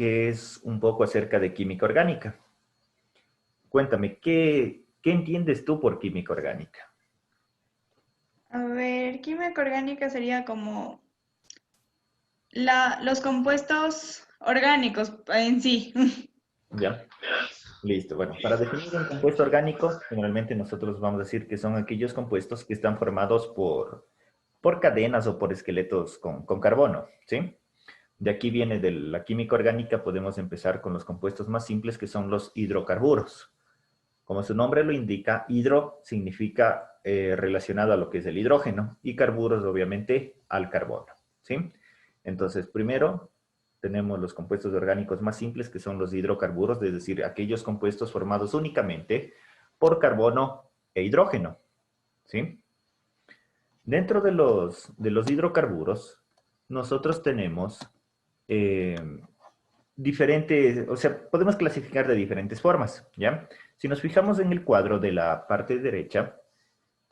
que es un poco acerca de química orgánica. Cuéntame, ¿qué entiendes tú por química orgánica? A ver, química orgánica sería como los compuestos orgánicos en sí. ¿Ya? Listo. Bueno, para definir un compuesto orgánico, generalmente nosotros vamos a decir que son aquellos compuestos que están formados por cadenas o por esqueletos con carbono, ¿sí? De aquí viene de la química orgánica, podemos empezar con los compuestos más simples que son los hidrocarburos. Como su nombre lo indica, hidro significa relacionado a lo que es el hidrógeno y carburos obviamente al carbono, ¿sí? Entonces, primero tenemos los compuestos orgánicos más simples que son los hidrocarburos, es decir, aquellos compuestos formados únicamente por carbono e hidrógeno, ¿sí? Dentro de los hidrocarburos, nosotros tenemos eh, diferentes, o sea, podemos clasificar de diferentes formas, ¿ya? Si nos fijamos en el cuadro de la parte derecha,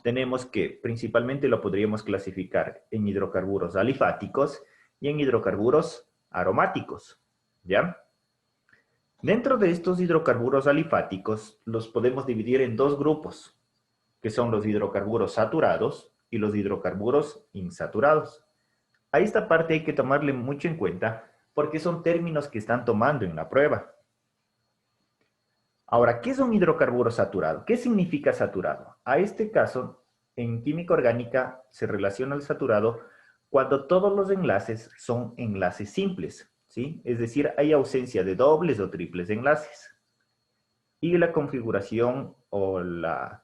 tenemos que principalmente lo podríamos clasificar en hidrocarburos alifáticos y en hidrocarburos aromáticos, ¿ya? Dentro de estos hidrocarburos alifáticos los podemos dividir en dos grupos, que son los hidrocarburos saturados y los hidrocarburos insaturados. A esta parte hay que tomarle mucho en cuenta porque son términos que están tomando en la prueba. Ahora, ¿qué es un hidrocarburo saturado? ¿Qué significa saturado? A este caso, en química orgánica se relaciona el saturado cuando todos los enlaces son enlaces simples, ¿sí? Es decir, hay ausencia de dobles o triples enlaces. Y la configuración o la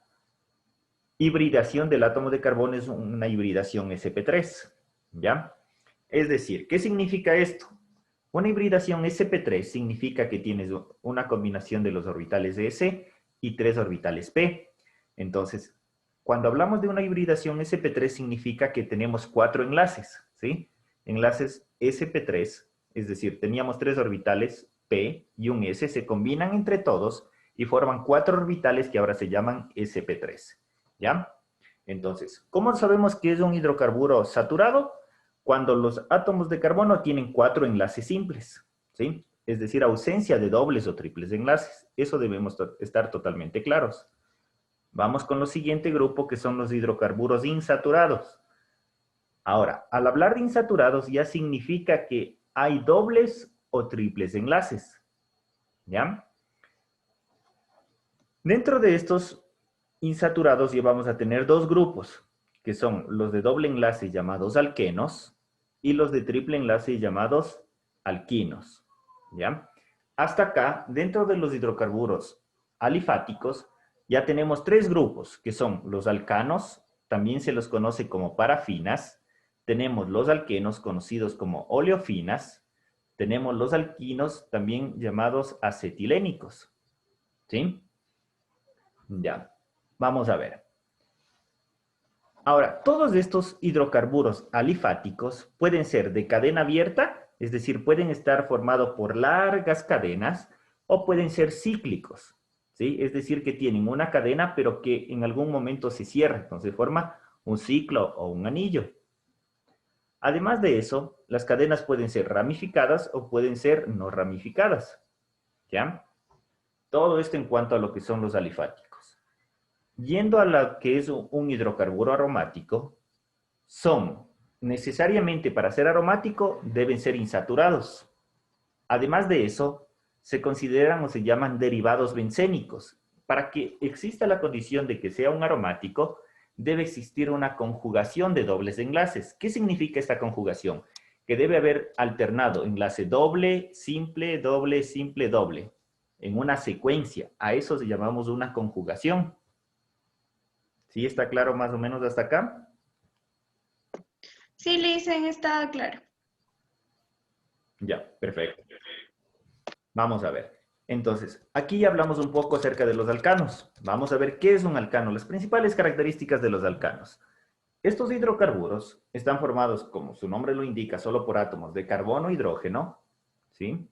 hibridación del átomo de carbono es una hibridación sp3, ¿ya? Es decir, ¿qué significa esto? Una hibridación sp3 significa que tienes una combinación de los orbitales de s y tres orbitales p. Entonces, cuando hablamos de una hibridación sp3 significa que tenemos cuatro enlaces, ¿sí? Enlaces sp3, es decir, teníamos tres orbitales p y un s, se combinan entre todos y forman cuatro orbitales que ahora se llaman sp3, ¿ya? Entonces, ¿cómo sabemos que es un hidrocarburo saturado? Cuando los átomos de carbono tienen cuatro enlaces simples, ¿sí? Es decir, ausencia de dobles o triples enlaces. Eso debemos estar totalmente claros. Vamos con lo siguiente grupo, que son los hidrocarburos insaturados. Ahora, al hablar de insaturados ya significa que hay dobles o triples enlaces, ¿ya? Dentro de estos insaturados ya vamos a tener dos grupos, que son los de doble enlace llamados alquenos y los de triple enlace llamados alquinos, ¿ya? Hasta acá, dentro de los hidrocarburos alifáticos, ya tenemos tres grupos, que son los alcanos, también se los conoce como parafinas, tenemos los alquenos conocidos como oleofinas, tenemos los alquinos también llamados acetilénicos, ¿sí? Ya, vamos a ver. Ahora, todos estos hidrocarburos alifáticos pueden ser de cadena abierta, es decir, pueden estar formados por largas cadenas, o pueden ser cíclicos, ¿sí? Es decir, que tienen una cadena, pero que en algún momento se cierra, entonces forma un ciclo o un anillo. Además de eso, las cadenas pueden ser ramificadas o pueden ser no ramificadas, ¿ya? Todo esto en cuanto a lo que son los alifáticos. Yendo a lo que es un hidrocarburo aromático, son necesariamente para ser aromático deben ser insaturados. Además de eso, se consideran o se llaman derivados bencénicos. Para que exista la condición de que sea un aromático, debe existir una conjugación de dobles enlaces. ¿Qué significa esta conjugación? Que debe haber alternado enlace doble, simple, doble, simple, doble, en una secuencia. A eso se llamamos una conjugación. ¿Sí está claro más o menos hasta acá? Sí, Lisen, está claro. Ya, perfecto. Vamos a ver. Entonces, aquí ya hablamos un poco acerca de los alcanos. Vamos a ver qué es un alcano, las principales características de los alcanos. Estos hidrocarburos están formados, como su nombre lo indica, solo por átomos de carbono e hidrógeno, ¿sí?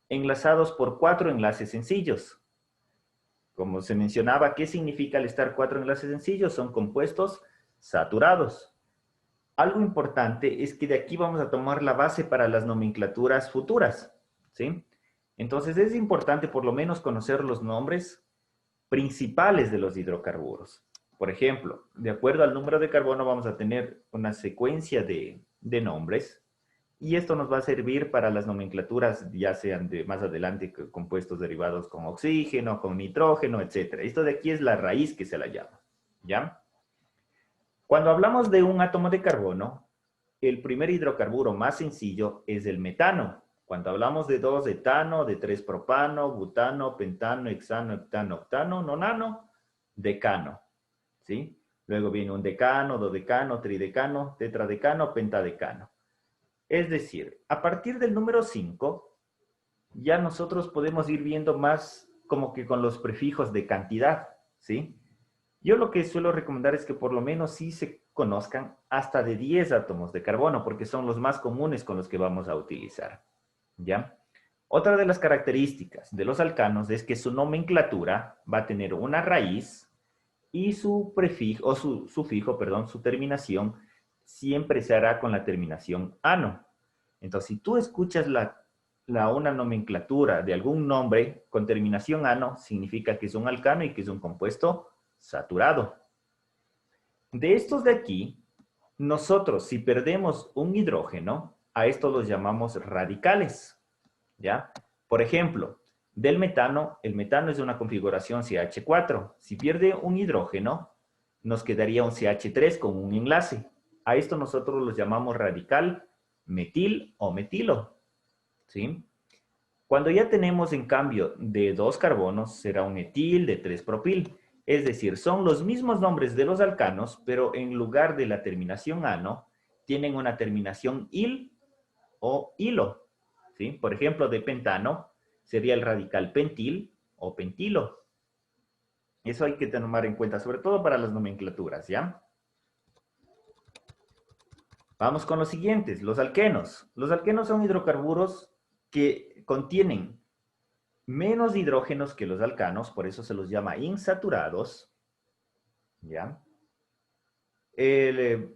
Enlazados por cuatro enlaces sencillos. Como se mencionaba, ¿qué significa al estar cuatro enlaces sencillos? Son compuestos saturados. Algo importante es que de aquí vamos a tomar la base para las nomenclaturas futuras, ¿sí? Entonces es importante por lo menos conocer los nombres principales de los hidrocarburos. Por ejemplo, de acuerdo al número de carbono vamos a tener una secuencia de nombres y esto nos va a servir para las nomenclaturas, ya sean de más adelante compuestos derivados con oxígeno, con nitrógeno, etc. Esto de aquí es la raíz que se la llama, ¿ya? Cuando hablamos de un átomo de carbono, el primer hidrocarburo más sencillo es el metano. Cuando hablamos de 2 etano, de 3 propano, butano, pentano, hexano, heptano, octano, nonano, decano, ¿sí? Luego viene un decano, dodecano, tridecano, tetradecano, pentadecano. Es decir, a partir del número 5, ya nosotros podemos ir viendo más como que con los prefijos de cantidad, ¿sí? Yo lo que suelo recomendar es que por lo menos sí se conozcan hasta de 10 átomos de carbono, porque son los más comunes con los que vamos a utilizar, ¿ya? Otra de las características de los alcanos es que su nomenclatura va a tener una raíz y su prefijo, o su sufijo, perdón, su terminación, siempre se hará con la terminación ano. Entonces, si tú escuchas una nomenclatura de algún nombre con terminación ano, significa que es un alcano y que es un compuesto saturado. De estos de aquí, nosotros si perdemos un hidrógeno, a estos los llamamos radicales, ¿ya? Por ejemplo, del metano, el metano es de una configuración CH4. Si pierde un hidrógeno, nos quedaría un CH3 con un enlace. A esto nosotros los llamamos radical metil o metilo, ¿sí? Cuando ya tenemos en cambio de 2 carbonos, será un etil, de 3 propil. Es decir, son los mismos nombres de los alcanos, pero en lugar de la terminación ano, tienen una terminación il o hilo, ¿sí? Por ejemplo, de pentano sería el radical pentil o pentilo. Eso hay que tomar en cuenta, sobre todo para las nomenclaturas, ¿ya? Vamos con los siguientes, los alquenos. Los alquenos son hidrocarburos que contienen menos hidrógenos que los alcanos, por eso se los llama insaturados, ¿ya?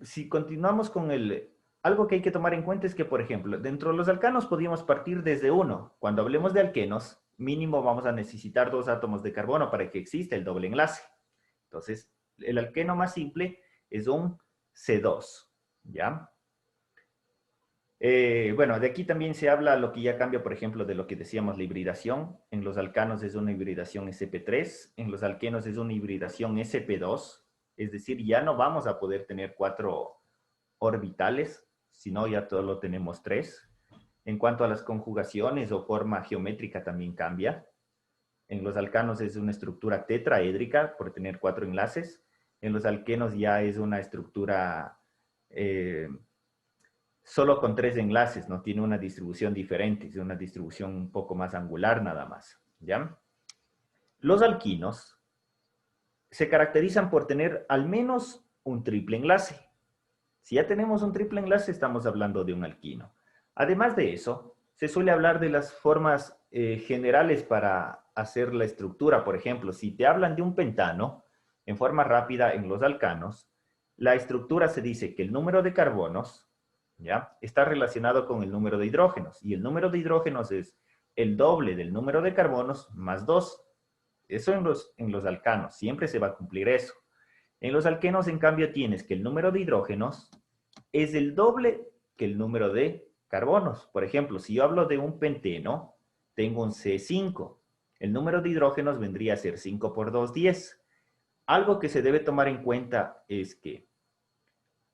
Si continuamos con algo que hay que tomar en cuenta es que, por ejemplo, dentro de los alcanos podríamos partir desde 1. Cuando hablemos de alquenos, mínimo vamos a necesitar 2 átomos de carbono para que exista el doble enlace. Entonces, el alqueno más simple es un C2, ¿ya? Bueno, de aquí también se habla lo que ya cambia, por ejemplo, de lo que decíamos, la hibridación. En los alcanos es una hibridación sp3, en los alquenos es una hibridación sp2, es decir, ya no vamos a poder tener 4 orbitales, sino ya todo lo tenemos 3. En cuanto a las conjugaciones o forma geométrica también cambia. En los alcanos es una estructura tetraédrica por tener 4 enlaces. En los alquenos ya es una estructura solo con 3 enlaces, no tiene una distribución diferente, es una distribución un poco más angular nada más, ¿ya? Los alquinos se caracterizan por tener al menos un triple enlace. Si ya tenemos un triple enlace, estamos hablando de un alquino. Además de eso, se suele hablar de las formas generales para hacer la estructura. Por ejemplo, si te hablan de un pentano, en forma rápida en los alcanos, la estructura se dice que el número de carbonos, ¿ya?, está relacionado con el número de hidrógenos. Y el número de hidrógenos es el doble del número de carbonos más 2. Eso en los alcanos, siempre se va a cumplir eso. En los alquenos, en cambio, tienes que el número de hidrógenos es el doble que el número de carbonos. Por ejemplo, si yo hablo de un penteno, tengo un C5. El número de hidrógenos vendría a ser 5 por 2, 10. Algo que se debe tomar en cuenta es que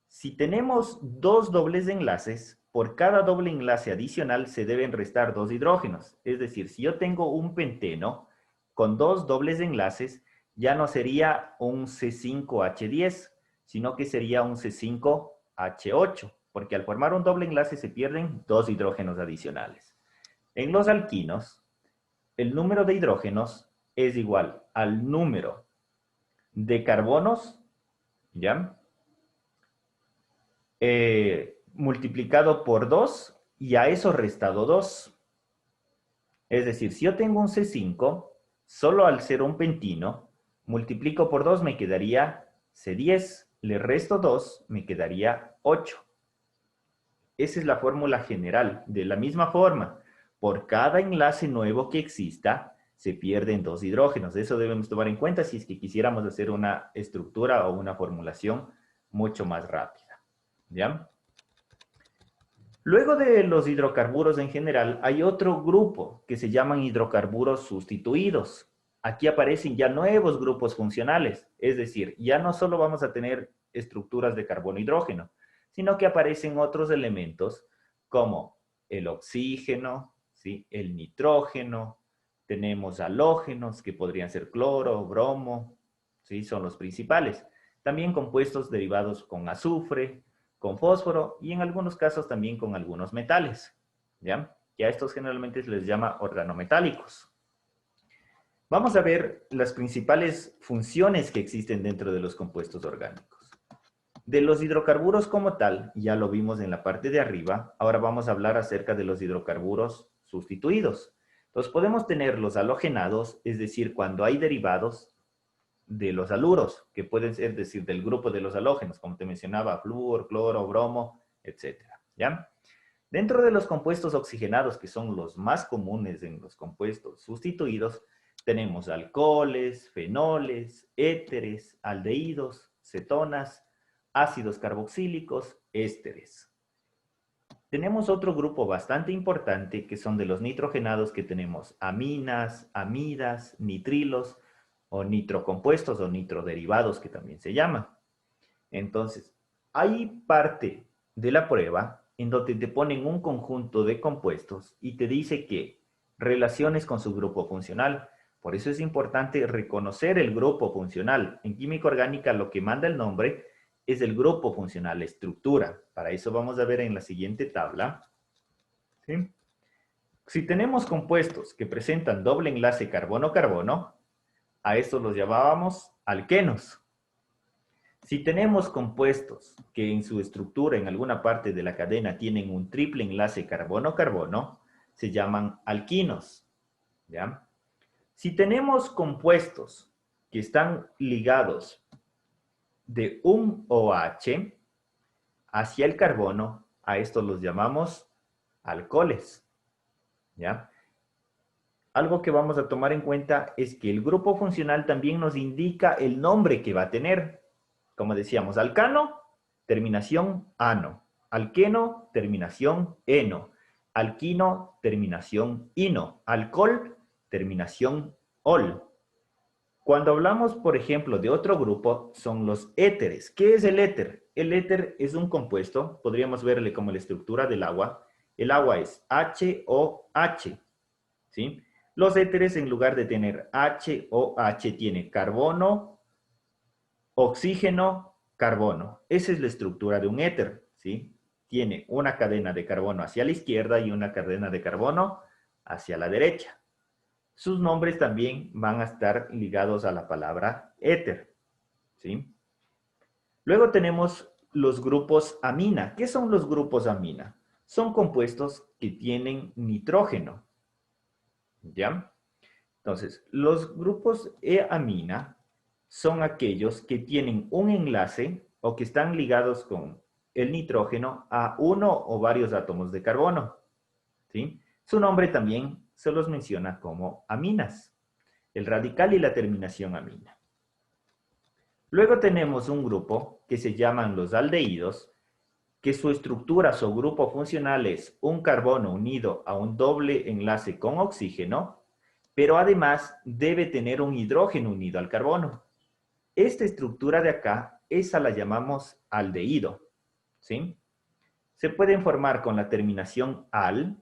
si tenemos 2 dobles de enlaces, por cada doble enlace adicional se deben restar 2 hidrógenos. Es decir, si yo tengo un penteno con 2 dobles de enlaces, ya no sería un C5H10, sino que sería un C5H8, porque al formar un doble enlace se pierden 2 hidrógenos adicionales. En los alquinos, el número de hidrógenos es igual al número de carbonos, ¿ya?, multiplicado por 2 y a eso restado 2. Es decir, si yo tengo un C5, solo al ser un pentino, multiplico por 2 me quedaría C10, le resto 2, me quedaría 8. Esa es la fórmula general. De la misma forma, por cada enlace nuevo que exista, se pierden 2 hidrógenos. Eso debemos tomar en cuenta si es que quisiéramos hacer una estructura o una formulación mucho más rápida. ¿Ya? Luego de los hidrocarburos en general, hay otro grupo que se llaman hidrocarburos sustituidos. Aquí aparecen ya nuevos grupos funcionales, es decir, ya no solo vamos a tener estructuras de carbono e hidrógeno, sino que aparecen otros elementos como el oxígeno, ¿sí? El nitrógeno, tenemos halógenos que podrían ser cloro, bromo, ¿sí? Son los principales. También compuestos derivados con azufre, con fósforo y en algunos casos también con algunos metales, ¿ya? Que a estos generalmente se les llama organometálicos. Vamos a ver las principales funciones que existen dentro de los compuestos orgánicos. De los hidrocarburos como tal, ya lo vimos en la parte de arriba, ahora vamos a hablar acerca de los hidrocarburos sustituidos. Entonces podemos tener los halogenados, es decir, cuando hay derivados de los haluros, que pueden ser, es decir, del grupo de los halógenos, como te mencionaba, flúor, cloro, bromo, etc. ¿Ya? Dentro de los compuestos oxigenados, que son los más comunes en los compuestos sustituidos, tenemos alcoholes, fenoles, éteres, aldehídos, cetonas, ácidos carboxílicos, ésteres. Tenemos otro grupo bastante importante, que son de los nitrogenados, que tenemos aminas, amidas, nitrilos, o nitrocompuestos o nitroderivados que también se llama. Entonces, hay parte de la prueba en donde te ponen un conjunto de compuestos y te dice que relaciones con su grupo funcional. Por eso es importante reconocer el grupo funcional. En química orgánica lo que manda el nombre es el grupo funcional, la estructura. Para eso vamos a ver en la siguiente tabla. ¿Sí? Si tenemos compuestos que presentan doble enlace carbono-carbono, a estos los llamábamos alquenos. Si tenemos compuestos que en su estructura, en alguna parte de la cadena, tienen un triple enlace carbono-carbono, se llaman alquinos. ¿Ya? Si tenemos compuestos que están ligados de un OH hacia el carbono, a estos los llamamos alcoholes. ¿Ya? Algo que vamos a tomar en cuenta es que el grupo funcional también nos indica el nombre que va a tener. Como decíamos, alcano, terminación ano. Alqueno, terminación eno. Alquino, terminación ino. Alcohol, terminación ol. Cuando hablamos, por ejemplo, de otro grupo, son los éteres. ¿Qué es el éter? El éter es un compuesto, podríamos verle como la estructura del agua. El agua es HOH, ¿sí? Los éteres, en lugar de tener HOH, tiene carbono, oxígeno, carbono. Esa es la estructura de un éter, ¿sí? Tiene una cadena de carbono hacia la izquierda y una cadena de carbono hacia la derecha. Sus nombres también van a estar ligados a la palabra éter, ¿sí? Luego tenemos los grupos amina. ¿Qué son los grupos amina? Son compuestos que tienen nitrógeno. ¿Ya? Entonces, los grupos E-amina son aquellos que tienen un enlace o que están ligados con el nitrógeno a uno o varios átomos de carbono. ¿Sí? Su nombre también se los menciona como aminas, el radical y la terminación amina. Luego tenemos un grupo que se llaman los aldehídos, que su estructura, su grupo funcional es un carbono unido a un doble enlace con oxígeno, pero además debe tener un hidrógeno unido al carbono. Esta estructura de acá, esa la llamamos aldehído, ¿sí? Se pueden formar con la terminación al,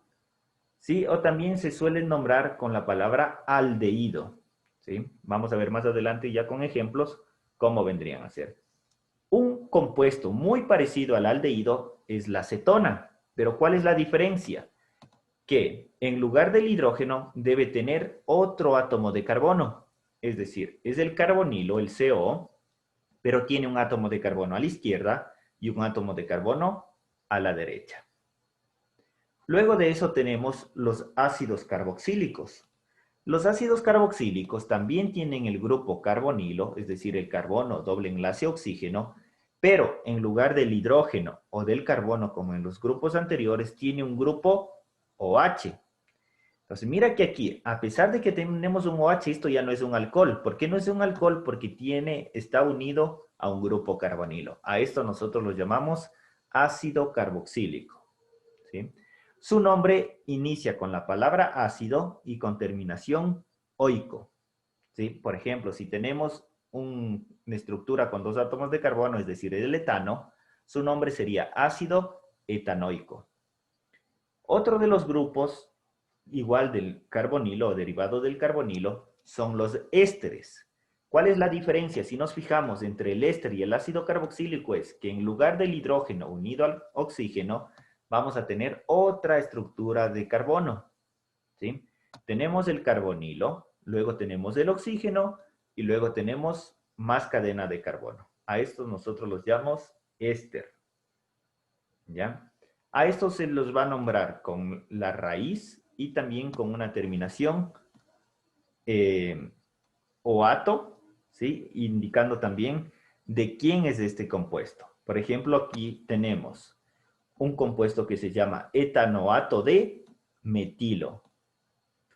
¿sí? O también se suelen nombrar con la palabra aldehído, ¿sí? Vamos a ver más adelante ya con ejemplos cómo vendrían a ser. Un compuesto muy parecido al aldehído es la cetona, pero ¿cuál es la diferencia? Que en lugar del hidrógeno debe tener otro átomo de carbono, es decir, es el carbonilo, el CO, pero tiene un átomo de carbono a la izquierda y un átomo de carbono a la derecha. Luego de eso tenemos los ácidos carboxílicos. Los ácidos carboxílicos también tienen el grupo carbonilo, es decir, el carbono doble enlace oxígeno, pero en lugar del hidrógeno o del carbono como en los grupos anteriores, tiene un grupo OH. Entonces, mira que aquí, a pesar de que tenemos un OH, esto ya no es un alcohol. ¿Por qué no es un alcohol? Porque está unido a un grupo carbonilo. A esto nosotros lo llamamos ácido carboxílico, ¿sí? Su nombre inicia con la palabra ácido y con terminación oico, ¿sí? Por ejemplo, si tenemos una estructura con 2 átomos de carbono, es decir, el etano, su nombre sería ácido etanoico. Otro de los grupos, igual del carbonilo o derivado del carbonilo, son los ésteres. ¿Cuál es la diferencia? Si nos fijamos entre el éster y el ácido carboxílico es que en lugar del hidrógeno unido al oxígeno, vamos a tener otra estructura de carbono, ¿sí? Tenemos el carbonilo, luego tenemos el oxígeno y luego tenemos más cadena de carbono. A estos nosotros los llamamos éster, ¿ya? A estos se los va a nombrar con la raíz y también con una terminación oato, ¿sí? Indicando también de quién es este compuesto. Por ejemplo, aquí tenemos un compuesto que se llama etanoato de metilo.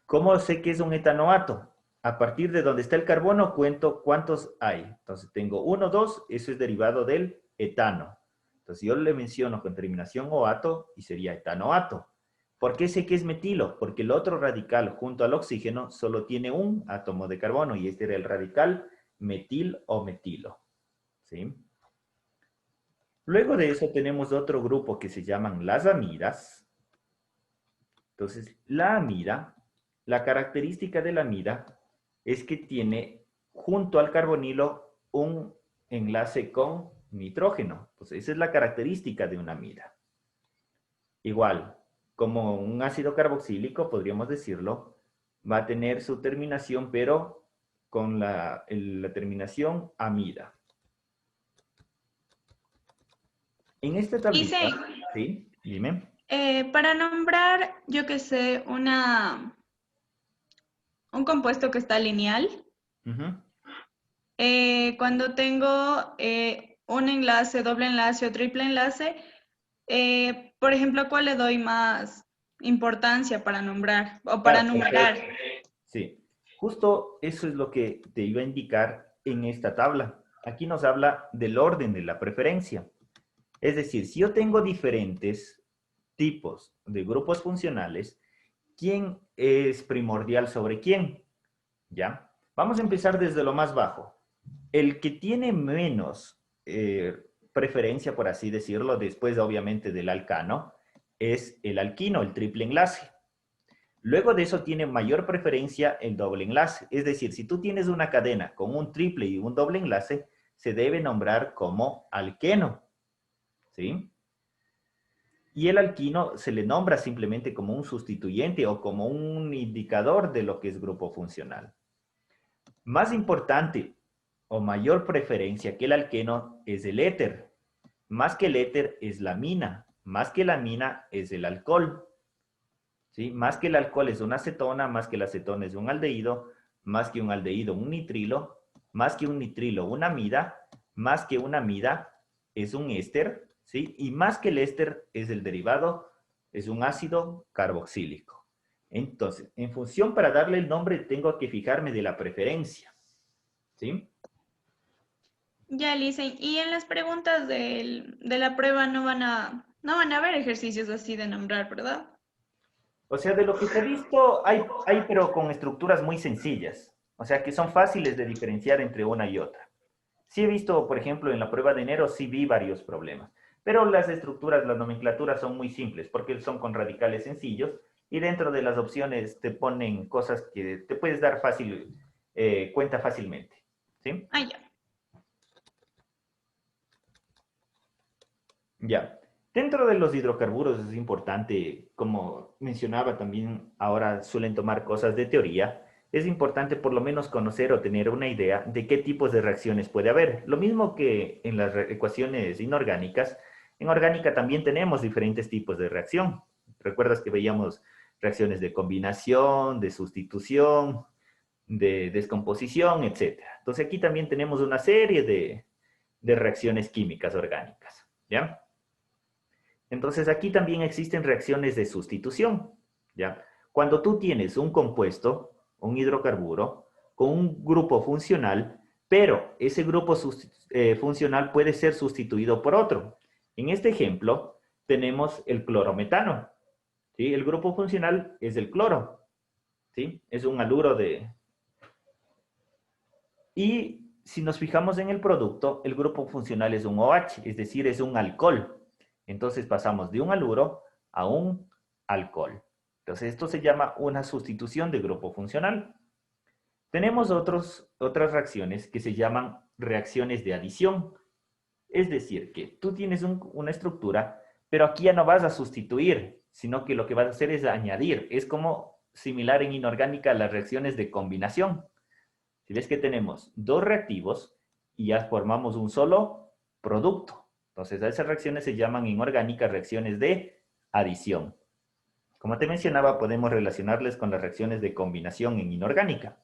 ¿Cómo sé que es un etanoato? A partir de donde está el carbono, cuento cuántos hay. Entonces tengo 1, 2, eso es derivado del etano. Entonces yo le menciono con terminación oato y sería etanoato. ¿Por qué sé que es metilo? Porque el otro radical junto al oxígeno solo tiene un átomo de carbono y este era el radical metil o metilo, ¿sí? Luego de eso tenemos otro grupo que se llaman las amidas. Entonces, la amida, la característica de la amida es que tiene junto al carbonilo un enlace con nitrógeno. Pues esa es la característica de una amida. Igual, como un ácido carboxílico, podríamos decirlo, va a tener su terminación, pero con la terminación amida. En esta tablita, Dice, ¿sí? Dime. para nombrar, yo que sé, un compuesto que está lineal, Ujú. cuando tengo un enlace, doble enlace o triple enlace, por ejemplo, ¿cuál le doy más importancia para nombrar o para Claro, numerar? perfecto. Sí, justo eso es lo que te iba a indicar en esta tabla. Aquí nos habla del orden de la preferencia. Es decir, si yo tengo diferentes tipos de grupos funcionales, ¿quién es primordial sobre quién? ¿Ya? Vamos a empezar desde lo más bajo. El que tiene menos preferencia, por así decirlo, después obviamente del alcano, es el alquino, el triple enlace. Luego de eso tiene mayor preferencia el doble enlace. Es decir, si tú tienes una cadena con un triple y un doble enlace, se debe nombrar como alqueno, ¿sí? Y el alquino se le nombra simplemente como un sustituyente o como un indicador de lo que es grupo funcional. Más importante o mayor preferencia que el alqueno es el éter. Más que el éter es la amina. Más que la amina es el alcohol. ¿Sí? Más que el alcohol es una acetona, más que la acetona es un aldehído, más que un aldehído un nitrilo, más que un nitrilo una amida, más que una amida es un éster, ¿sí? Y más que el éster es el derivado, es un ácido carboxílico. Entonces, en función para darle el nombre, tengo que fijarme de la preferencia, ¿sí? Ya, Lisen, y en las preguntas de la prueba no van a haber ejercicios así de nombrar, ¿verdad? O sea, de lo que se ha visto, hay pero con estructuras muy sencillas. O sea, que son fáciles de diferenciar entre una y otra. Sí he visto, por ejemplo, en la prueba de enero, sí vi varios problemas. Pero las estructuras, las nomenclaturas son muy simples porque son con radicales sencillos y dentro de las opciones te ponen cosas que te puedes dar cuenta fácilmente. ¿Sí? Ah, ya. Ya. Dentro de los hidrocarburos es importante, como mencionaba también, ahora suelen tomar cosas de teoría, es importante por lo menos conocer o tener una idea de qué tipos de reacciones puede haber. Lo mismo que en las ecuaciones inorgánicas, en orgánica también tenemos diferentes tipos de reacción. ¿Recuerdas que veíamos reacciones de combinación, de sustitución, de descomposición, etcétera? Entonces aquí también tenemos una serie de reacciones químicas orgánicas, ¿ya? Entonces aquí también existen reacciones de sustitución, ¿ya? Cuando tú tienes un compuesto, un hidrocarburo, con un grupo funcional, pero ese grupo funcional puede ser sustituido por otro. En este ejemplo, tenemos el clorometano. ¿Sí? El grupo funcional es el cloro. ¿Sí? Es un haluro de... Y si nos fijamos en el producto, el grupo funcional es un OH, es decir, es un alcohol. Entonces pasamos de un haluro a un alcohol. Entonces esto se llama una sustitución de grupo funcional. Tenemos otras reacciones que se llaman reacciones de adición. Es decir, que tú tienes una estructura, pero aquí ya no vas a sustituir, sino que lo que vas a hacer es añadir. Es como similar en inorgánica a las reacciones de combinación. Si ves que tenemos dos reactivos y ya formamos un solo producto. Entonces, a esas reacciones se llaman en orgánica reacciones de adición. Como te mencionaba, podemos relacionarles con las reacciones de combinación en inorgánica.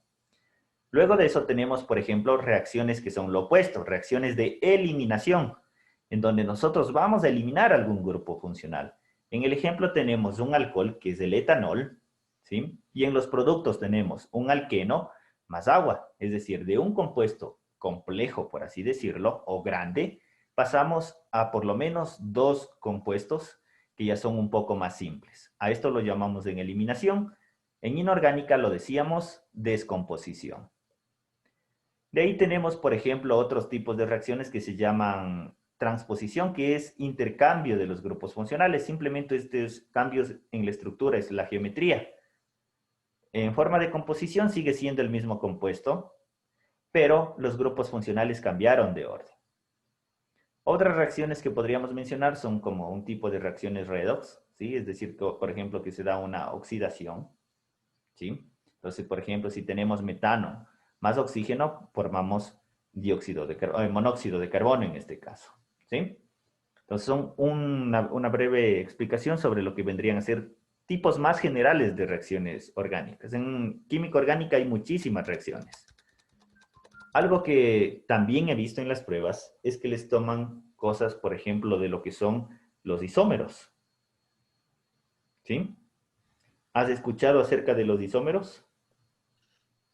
Luego de eso tenemos, por ejemplo, reacciones que son lo opuesto, reacciones de eliminación, en donde nosotros vamos a eliminar algún grupo funcional. En el ejemplo tenemos un alcohol, que es el etanol, ¿sí? Y en los productos tenemos un alqueno más agua, es decir, de un compuesto complejo, por así decirlo, o grande, pasamos a por lo menos dos compuestos que ya son un poco más simples. A esto lo llamamos en eliminación. En inorgánica lo decíamos descomposición. De ahí tenemos, por ejemplo, otros tipos de reacciones que se llaman transposición, que es intercambio de los grupos funcionales. Simplemente estos cambios en la estructura es la geometría. En forma de composición sigue siendo el mismo compuesto, pero los grupos funcionales cambiaron de orden. Otras reacciones que podríamos mencionar son como un tipo de reacciones redox, ¿sí? Es decir, por ejemplo, que se da una oxidación, ¿sí? Entonces, por ejemplo, si tenemos metano más oxígeno, formamos monóxido de carbono en este caso, ¿sí? Entonces, son una breve explicación sobre lo que vendrían a ser tipos más generales de reacciones orgánicas. En química orgánica hay muchísimas reacciones. Algo que también he visto en las pruebas es que les toman cosas, por ejemplo, de lo que son los isómeros. ¿Sí? ¿Has escuchado acerca de los isómeros?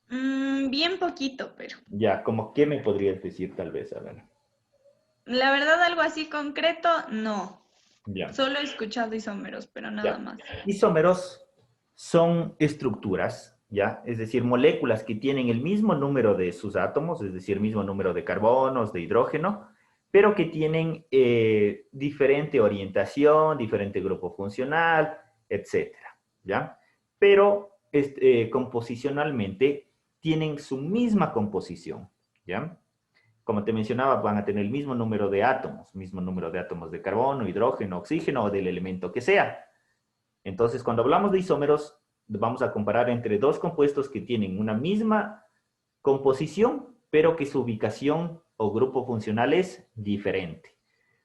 Bien poquito, pero Ya, ¿como qué me podrías decir tal vez? A ver. la verdad algo así concreto, no. Ya, Solo he escuchado isómeros, pero nada ya. más. Isómeros son estructuras, ¿ya? Es decir, moléculas que tienen el mismo número de sus átomos, es decir, mismo número de carbonos, de hidrógeno, pero que tienen diferente orientación, diferente grupo funcional, etcétera, ¿ya? Pero composicionalmente tienen su misma composición, ¿ya? Como te mencionaba, van a tener el mismo número de átomos de carbono, hidrógeno, oxígeno o del elemento que sea. Entonces, cuando hablamos de isómeros, vamos a comparar entre dos compuestos que tienen una misma composición, pero que su ubicación o grupo funcional es diferente.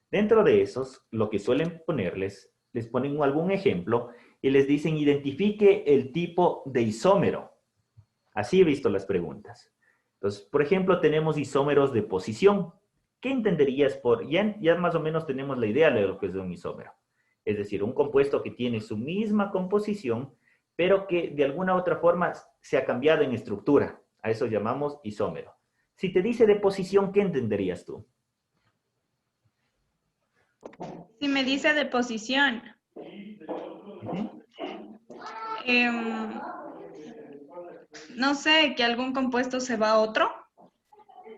Dentro de esos, lo que suelen ponerles, les ponen algún ejemplo y les dicen identifique el tipo de isómero. Así he visto las preguntas. Entonces, por ejemplo, tenemos isómeros de posición. ¿Qué entenderías por...? Ya más o menos tenemos la idea de lo que es un isómero. Es decir, un compuesto que tiene su misma composición, pero que de alguna otra forma se ha cambiado en estructura. A eso llamamos isómero. Si te dice de posición, ¿qué entenderías tú? Si me dice de posición, em, no sé, que algún compuesto se va a otro.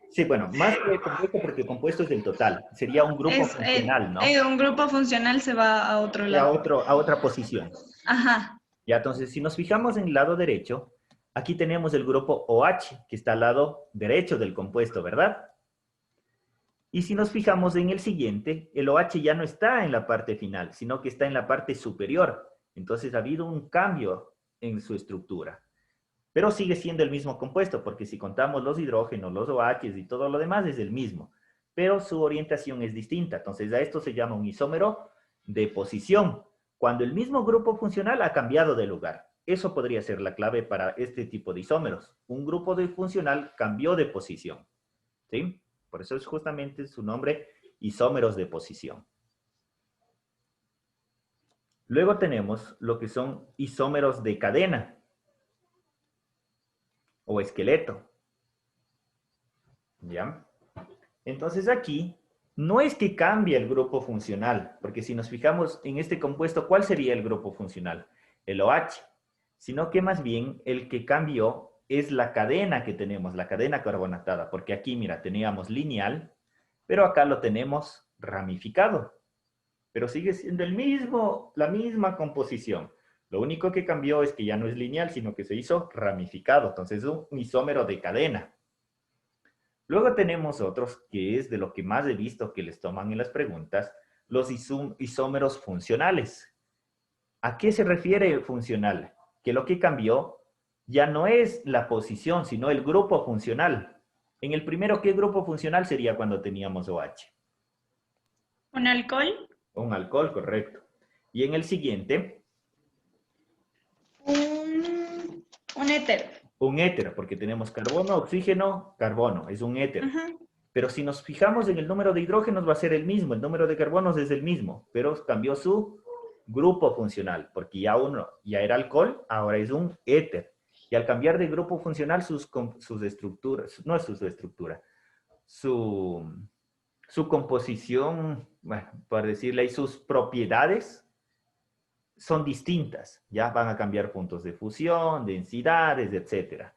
Sí, bueno, más que compuesto, porque compuesto es el total. Sería un grupo Es funcional, ¿no? un grupo funcional se va a otro A, lado. a otra posición. Ajá. Ya, entonces, si nos fijamos en el lado derecho, aquí tenemos el grupo OH, que está al lado derecho del compuesto, ¿verdad? Y si nos fijamos en el siguiente, el OH ya no está en la parte final, sino que está en la parte superior. Entonces ha habido un cambio en su estructura. Pero sigue siendo el mismo compuesto, porque si contamos los hidrógenos, los OHs y todo lo demás es el mismo. Pero su orientación es distinta. Entonces a esto se llama un isómero de posición, cuando el mismo grupo funcional ha cambiado de lugar. Eso podría ser la clave para este tipo de isómeros. Un grupo de funcional cambió de posición. ¿Sí? Por eso es justamente su nombre, isómeros de posición. Luego tenemos lo que son isómeros de cadena o esqueleto. ¿Ya? Entonces aquí no es que cambie el grupo funcional, porque si nos fijamos en este compuesto, ¿cuál sería el grupo funcional? El OH, sino que más bien el que cambió es la cadena que tenemos, la cadena carbonatada, porque aquí, mira, teníamos lineal, pero acá lo tenemos ramificado, pero sigue siendo el mismo, la misma composición. Lo único que cambió es que ya no es lineal, sino que se hizo ramificado, entonces es un isómero de cadena. Luego tenemos otros, que es de lo que más he visto que les toman en las preguntas, los isómeros funcionales. ¿A qué se refiere funcional? Que lo que cambió ya no es la posición, sino el grupo funcional. En el primero, ¿qué grupo funcional sería cuando teníamos OH? ¿Un alcohol? Un alcohol, correcto. Y en el siguiente, Un éter. un éter, porque tenemos carbono, oxígeno, carbono, es un éter. Pero si nos fijamos en el número de hidrógenos va a ser el mismo, el número de carbonos es el mismo, pero cambió su grupo funcional, porque ya era alcohol, ahora es un éter. Y al cambiar de grupo funcional, sus estructuras, no es su estructura, su composición, bueno, por decirle ahí, sus propiedades son distintas, ya van a cambiar puntos de fusión, densidades, etcétera.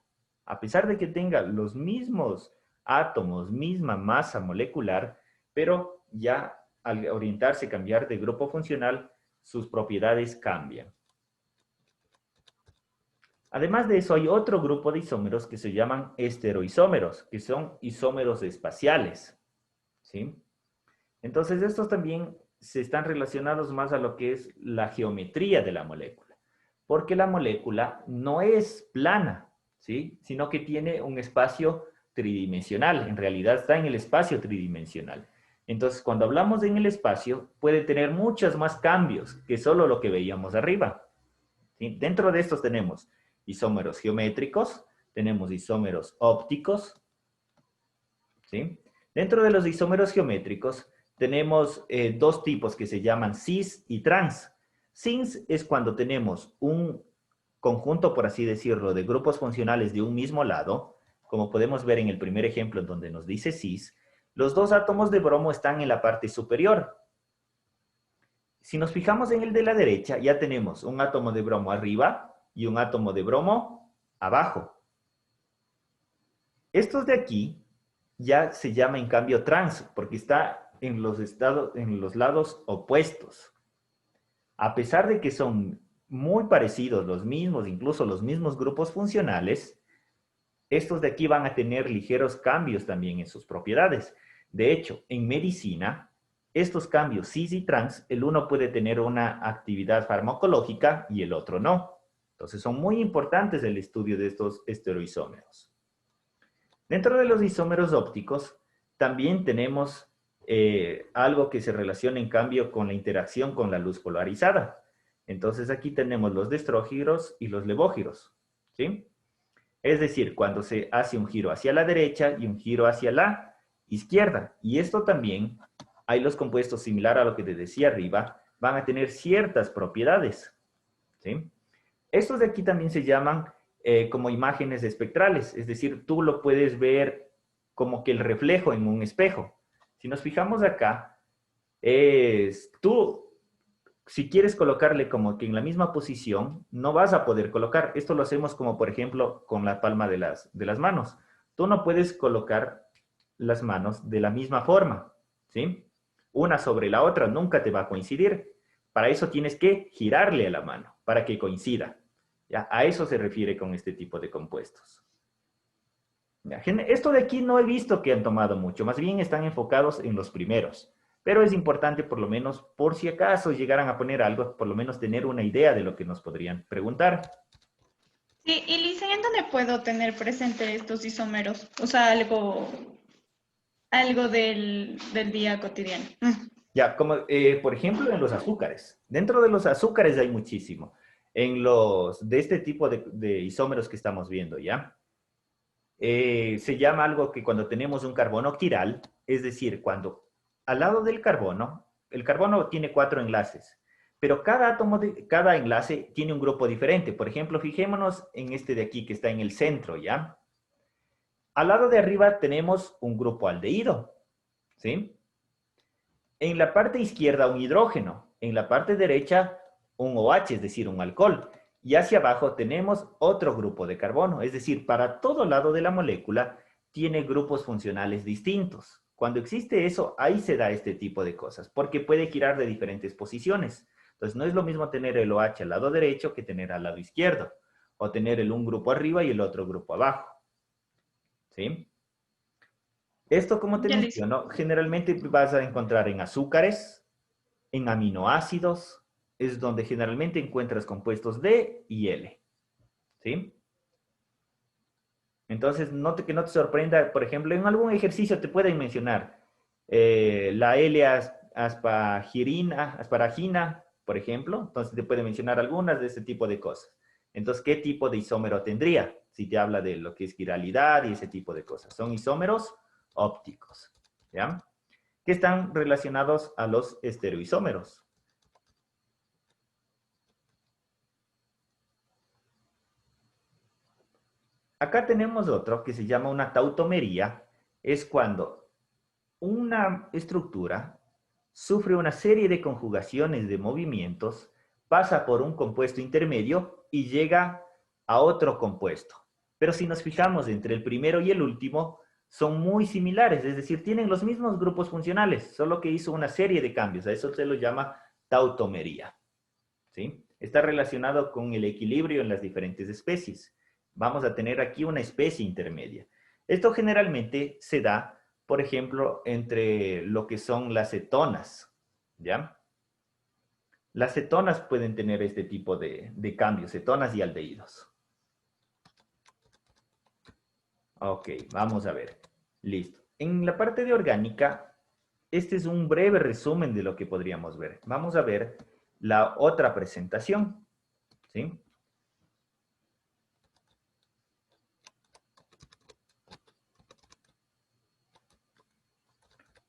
A pesar de que tenga los mismos átomos, misma masa molecular, pero ya al orientarse, cambiar de grupo funcional, sus propiedades cambian. Además de eso, hay otro grupo de isómeros que se llaman estereoisómeros, que son isómeros espaciales, ¿sí? Entonces, estos también se están relacionados más a lo que es la geometría de la molécula, porque la molécula no es plana, ¿sí? Sino que tiene un espacio tridimensional, en realidad está en el espacio tridimensional. Entonces, cuando hablamos en el espacio, puede tener muchos más cambios que solo lo que veíamos arriba, ¿sí? Dentro de estos tenemos isómeros geométricos, tenemos isómeros ópticos, ¿sí? Dentro de los isómeros geométricos tenemos dos tipos que se llaman cis y trans. Cis es cuando tenemos un conjunto, por así decirlo, de grupos funcionales de un mismo lado, como podemos ver en el primer ejemplo donde nos dice cis, los dos átomos de bromo están en la parte superior. Si nos fijamos en el de la derecha, ya tenemos un átomo de bromo arriba y un átomo de bromo abajo. Estos de aquí ya se llama en cambio trans, porque está en los lados opuestos. A pesar de que son muy parecidos, los mismos, incluso los mismos grupos funcionales, estos de aquí van a tener ligeros cambios también en sus propiedades. De hecho, en medicina, estos cambios cis y trans, el uno puede tener una actividad farmacológica y el otro no. Entonces, son muy importantes el estudio de estos estereoisómeros. Dentro de los isómeros ópticos, también tenemos algo que se relaciona en cambio con la interacción con la luz polarizada. Entonces aquí tenemos los destrógiros y los levógiros, ¿sí? Es decir, cuando se hace un giro hacia la derecha y un giro hacia la izquierda. Y esto también, hay los compuestos similar a lo que te decía arriba, van a tener ciertas propiedades, ¿sí? Estos de aquí también se llaman como imágenes espectrales, es decir, tú lo puedes ver como que el reflejo en un espejo. Si nos fijamos acá, tú, si quieres colocarle como que en la misma posición, no vas a poder colocar. Esto lo hacemos como, por ejemplo, con la palma de las manos. Tú no puedes colocar las manos de la misma forma, ¿sí? Una sobre la otra nunca te va a coincidir. Para eso tienes que girarle a la mano, para que coincida. ¿Ya? A eso se refiere con este tipo de compuestos. ¿Ya? Esto de aquí no he visto que han tomado mucho, más bien están enfocados en los primeros. Pero es importante, por lo menos, por si acaso llegaran a poner algo, por lo menos tener una idea de lo que nos podrían preguntar. Sí, y Lisa, ¿en dónde puedo tener presente estos isómeros? O sea, algo del día cotidiano. Ya, como por ejemplo en los azúcares. Dentro de los azúcares hay muchísimo. De este tipo de isómeros que estamos viendo, ¿ya? Se llama algo que cuando tenemos un carbono quiral, es decir, cuando al lado del carbono, el carbono tiene 4 enlaces, Pero cada átomo, cada enlace tiene un grupo diferente. Por ejemplo, fijémonos en este de aquí que está en el centro, ¿ya? Al lado de arriba tenemos un grupo aldehído, ¿sí? En la parte izquierda un hidrógeno, en la parte derecha un OH, es decir, un alcohol. Y hacia abajo tenemos otro grupo de carbono, es decir, para todo lado de la molécula tiene grupos funcionales distintos. Cuando existe eso, ahí se da este tipo de cosas, porque puede girar de diferentes posiciones. Entonces, no es lo mismo tener el OH al lado derecho que tener al lado izquierdo, o tener un grupo arriba y el otro grupo abajo. ¿Sí? Esto, como te Ya listo. menciono, generalmente vas a encontrar en azúcares, en aminoácidos, es donde generalmente encuentras compuestos D y L. ¿Sí? Entonces, que no te sorprenda, por ejemplo, en algún ejercicio te pueden mencionar la asparagina, por ejemplo. Entonces, te pueden mencionar algunas de ese tipo de cosas. Entonces, ¿qué tipo de isómero tendría? Si te habla de lo que es quiralidad y ese tipo de cosas. Son isómeros ópticos, ¿ya? Que están relacionados a los estereoisómeros. Acá tenemos otro que se llama una tautomería. Es cuando una estructura sufre una serie de conjugaciones de movimientos, pasa por un compuesto intermedio y llega a otro compuesto. Pero si nos fijamos entre el primero y el último, son muy similares, es decir, tienen los mismos grupos funcionales, solo que hizo una serie de cambios. A eso se lo llama tautomería. ¿Sí? Está relacionado con el equilibrio en las diferentes especies. Vamos a tener aquí una especie intermedia. Esto generalmente se da, por ejemplo, entre lo que son las cetonas, ¿ya? Las cetonas pueden tener este tipo de cambios, cetonas y aldehídos. Ok, vamos a ver. Listo. En la parte de orgánica, este es un breve resumen de lo que podríamos ver. Vamos a ver la otra presentación, ¿sí?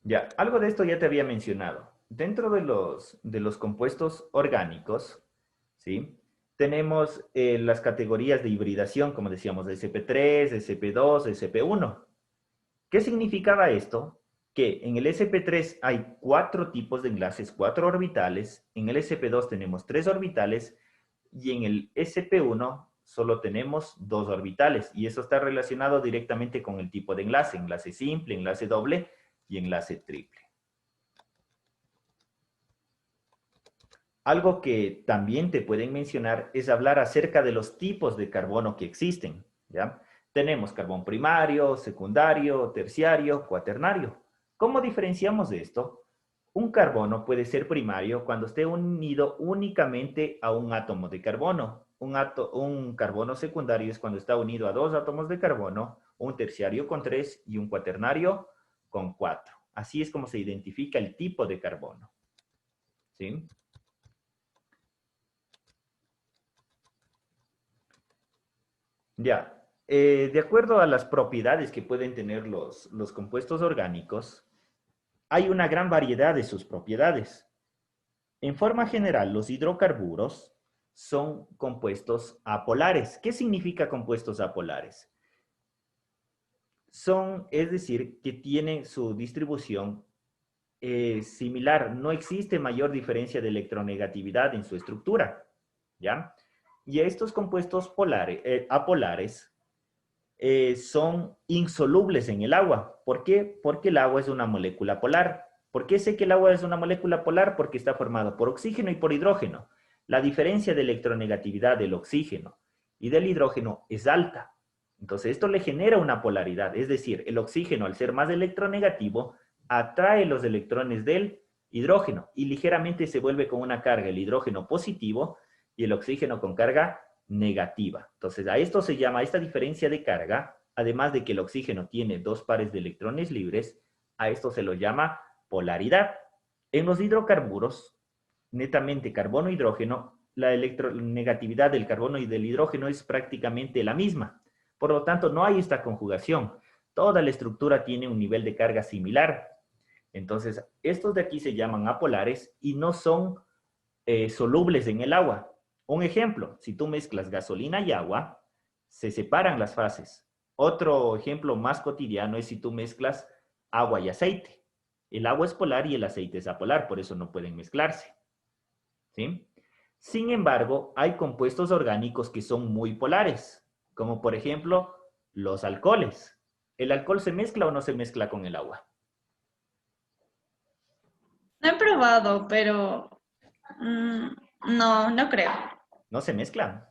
Ya, algo de esto ya te había mencionado. Dentro de los compuestos orgánicos, ¿sí? Tenemos las categorías de hibridación, como decíamos, SP3, SP2, SP1. ¿Qué significaba esto? Que en el SP3 hay 4 tipos de enlaces, 4 orbitales, en el SP2 tenemos 3 orbitales y en el SP1 solo tenemos 2 orbitales. Y eso está relacionado directamente con el tipo de enlace simple, enlace doble y enlace triple. Algo que también te pueden mencionar es hablar acerca de los tipos de carbono que existen, ¿ya? Tenemos carbón primario, secundario, terciario, cuaternario. ¿Cómo diferenciamos de esto? Un carbono puede ser primario cuando esté unido únicamente a un átomo de carbono. Un carbono secundario es cuando está unido a 2 átomos de carbono, un terciario con 3 y un cuaternario con 4. Así es como se identifica el tipo de carbono. ¿Sí? Ya, de acuerdo a las propiedades que pueden tener los compuestos orgánicos, hay una gran variedad de sus propiedades. En forma general, los hidrocarburos son compuestos apolares. ¿Qué significa compuestos apolares? Es decir, que tienen su distribución similar. No existe mayor diferencia de electronegatividad en su estructura, ¿ya? Y estos compuestos apolares son insolubles en el agua. ¿Por qué? Porque el agua es una molécula polar. ¿Por qué sé que el agua es una molécula polar? Porque está formado por oxígeno y por hidrógeno. La diferencia de electronegatividad del oxígeno y del hidrógeno es alta. Entonces, esto le genera una polaridad. Es decir, el oxígeno, al ser más electronegativo, atrae los electrones del hidrógeno y ligeramente se vuelve con una carga el hidrógeno positivo y el oxígeno con carga negativa. Entonces, a esto se llama, esta diferencia de carga, además de que el oxígeno tiene 2 pares de electrones libres, a esto se lo llama polaridad. En los hidrocarburos, netamente carbono-hidrógeno, la electronegatividad del carbono y del hidrógeno es prácticamente la misma. Por lo tanto, no hay esta conjugación. Toda la estructura tiene un nivel de carga similar. Entonces, estos de aquí se llaman apolares y no son solubles en el agua. Un ejemplo, si tú mezclas gasolina y agua, se separan las fases. Otro ejemplo más cotidiano es si tú mezclas agua y aceite. El agua es polar y el aceite es apolar, por eso no pueden mezclarse. ¿Sí? Sin embargo, hay compuestos orgánicos que son muy polares, como por ejemplo los alcoholes. ¿El alcohol se mezcla o no se mezcla con el agua? No he probado, pero no, no creo. No se mezclan.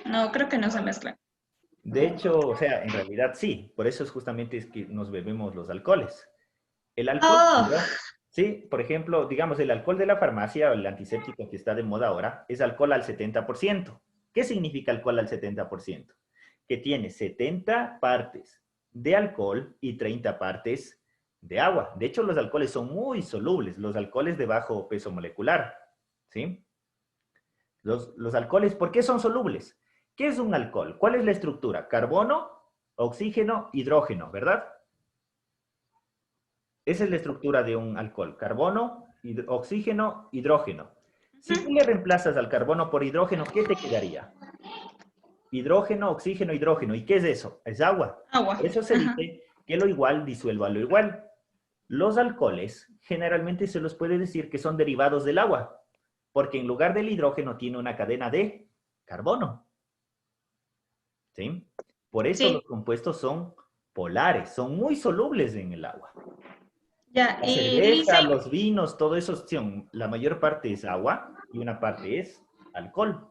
No, creo que no se mezclan. De hecho, o sea, en realidad sí. Por eso es justamente es que nos bebemos los alcoholes. El alcohol Oh, puro, sí, por ejemplo, digamos, el alcohol de la farmacia o el antiséptico que está de moda ahora es alcohol al 70%. ¿Qué significa alcohol al 70%? Que tiene 70 partes de alcohol y 30 partes de agua. De hecho, los alcoholes son muy solubles, los alcoholes de bajo peso molecular, ¿sí? Los alcoholes, ¿por qué son solubles? ¿Qué es un alcohol? ¿Cuál es la estructura? Carbono, oxígeno, hidrógeno, ¿verdad? Esa es la estructura de un alcohol. Carbono, oxígeno, hidrógeno. Si tú ujú, le reemplazas al carbono por hidrógeno, ¿qué te quedaría? Hidrógeno, oxígeno, hidrógeno. ¿Y qué es eso? Es agua. agua. Por eso se Ajá. dice que lo igual disuelva lo igual. Los alcoholes generalmente se los puede decir que son derivados del agua, porque en lugar del hidrógeno tiene una cadena de carbono. ¿Sí? Por eso los Sí, compuestos son polares, son muy solubles en el agua. ya. La Y cerveza, dicen, los vinos, todo eso, son, la mayor parte es agua y una parte es alcohol.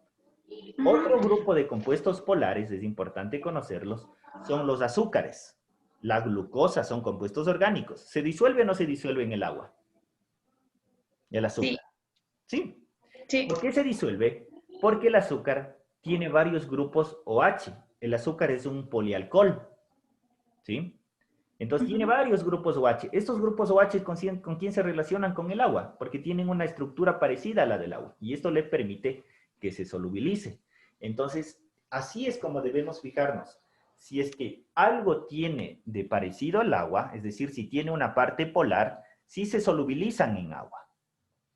Otro ujú, grupo de compuestos polares, es importante conocerlos, son los azúcares. La glucosa son compuestos orgánicos. ¿Se disuelve o no se disuelve en el agua? El sí, azúcar. Sí. sí. ¿Por qué se disuelve? Porque el azúcar tiene varios grupos OH. El azúcar es un polialcohol. ¿Sí? Entonces tiene Ujú, varios grupos OH. Estos grupos OH con quién se relacionan con el agua, porque tienen una estructura parecida a la del agua y esto le permite que se solubilice. Entonces, así es como debemos fijarnos. Si es que algo tiene de parecido al agua, es decir, si tiene una parte polar, sí se solubilizan en agua.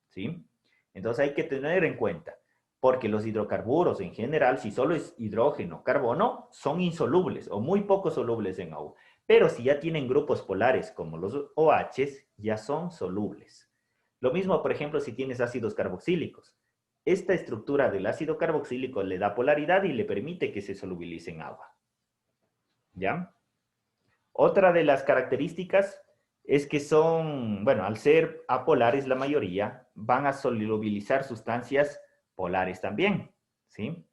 ¿Sí? Entonces hay que tener en cuenta, porque los hidrocarburos en general, si solo es hidrógeno, carbono, son insolubles o muy poco solubles en agua. Pero si ya tienen grupos polares como los OHs, ya son solubles. Lo mismo, por ejemplo, si tienes ácidos carboxílicos. Esta estructura del ácido carboxílico le da polaridad y le permite que se solubilice en agua. ¿Ya? Otra de las características es que son, bueno, al ser apolares la mayoría, van a solubilizar sustancias polares también, ¿sí?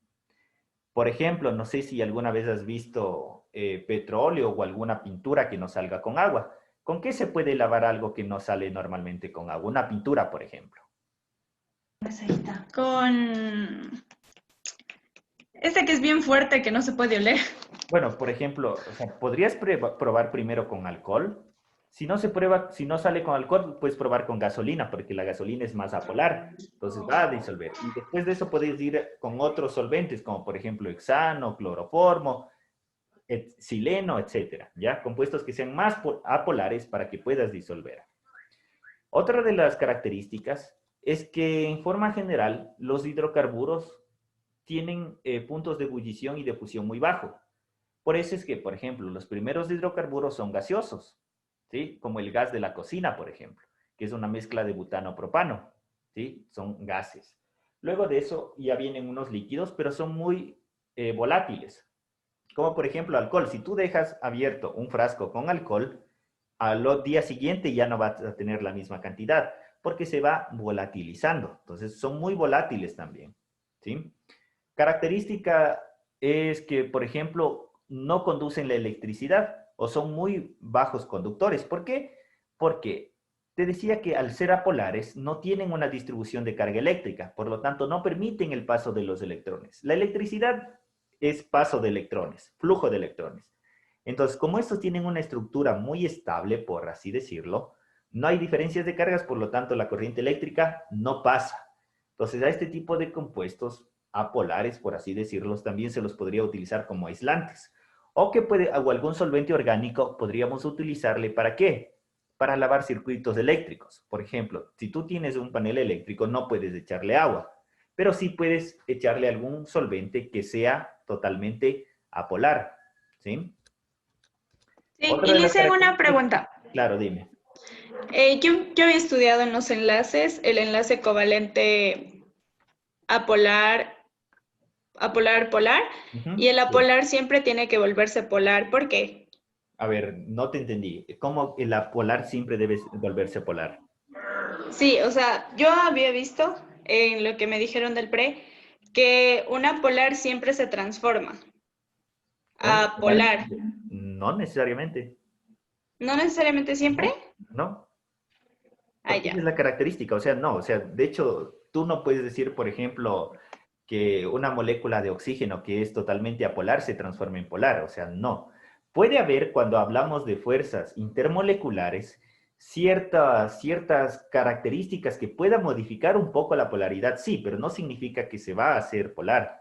Por ejemplo, no sé si alguna vez has visto petróleo o alguna pintura que no salga con agua. ¿Con qué se puede lavar algo que no sale normalmente con agua? Una pintura, por ejemplo. con este que es bien fuerte que no se puede oler. Bueno, por ejemplo, o sea, podrías probar primero con alcohol. Si no se prueba, si no sale con alcohol, puedes probar con gasolina, porque la gasolina es más apolar, entonces va a disolver. Y después de eso puedes ir con otros solventes, como por ejemplo hexano, cloroformo, sileno, etcétera, ¿ya? Compuestos que sean más apolares para que puedas disolver. Otra de las características es que en forma general los hidrocarburos tienen puntos de ebullición y de fusión muy bajos. Por eso es que, por ejemplo, los primeros hidrocarburos son gaseosos, ¿sí? Como el gas de la cocina, por ejemplo, que es una mezcla de butano-propano, ¿sí? Son gases. Luego de eso ya vienen unos líquidos, pero son muy volátiles. Como por ejemplo alcohol. Si tú dejas abierto un frasco con alcohol, al día siguiente ya no vas a tener la misma cantidad, porque se va volatilizando. Entonces son muy volátiles también, ¿sí? Característica es que, por ejemplo, no conducen la electricidad o son muy bajos conductores. ¿Por qué? Porque te decía que al ser apolares no tienen una distribución de carga eléctrica, por lo tanto no permiten el paso de los electrones. La electricidad es paso de electrones, flujo de electrones. Entonces, como estos tienen una estructura muy estable, por así decirlo, no hay diferencias de cargas, por lo tanto la corriente eléctrica no pasa. Entonces, a este tipo de compuestos apolares, por así decirlos, también se los podría utilizar como aislantes. O algún solvente orgánico podríamos utilizarle ¿para qué? para lavar circuitos eléctricos. Por ejemplo, si tú tienes un panel eléctrico, no puedes echarle agua, pero sí puedes echarle algún solvente que sea totalmente apolar, ¿sí? Sí, y Otra de le las hice una características, pregunta. claro, dime. Yo había estudiado en los enlaces el enlace covalente apolar, apolar, polar, y Ujú, el sí. apolar siempre tiene que volverse polar. ¿Por qué? A ver, no te entendí. ¿Cómo el apolar siempre debe volverse polar? Sí, o sea, yo había visto en lo que me dijeron del pre que una polar siempre se transforma ¿Un a polar polar. siempre? No necesariamente. No necesariamente siempre. No, no. Ah, Porque esa ya. es la característica, o sea, no, o sea, de hecho, tú no puedes decir, por ejemplo, que una molécula de oxígeno que es totalmente apolar se transforma en polar, o sea, no. Puede haber, cuando hablamos de fuerzas intermoleculares, ciertas características que puedan modificar un poco la polaridad, sí, pero no significa que se va a hacer polar.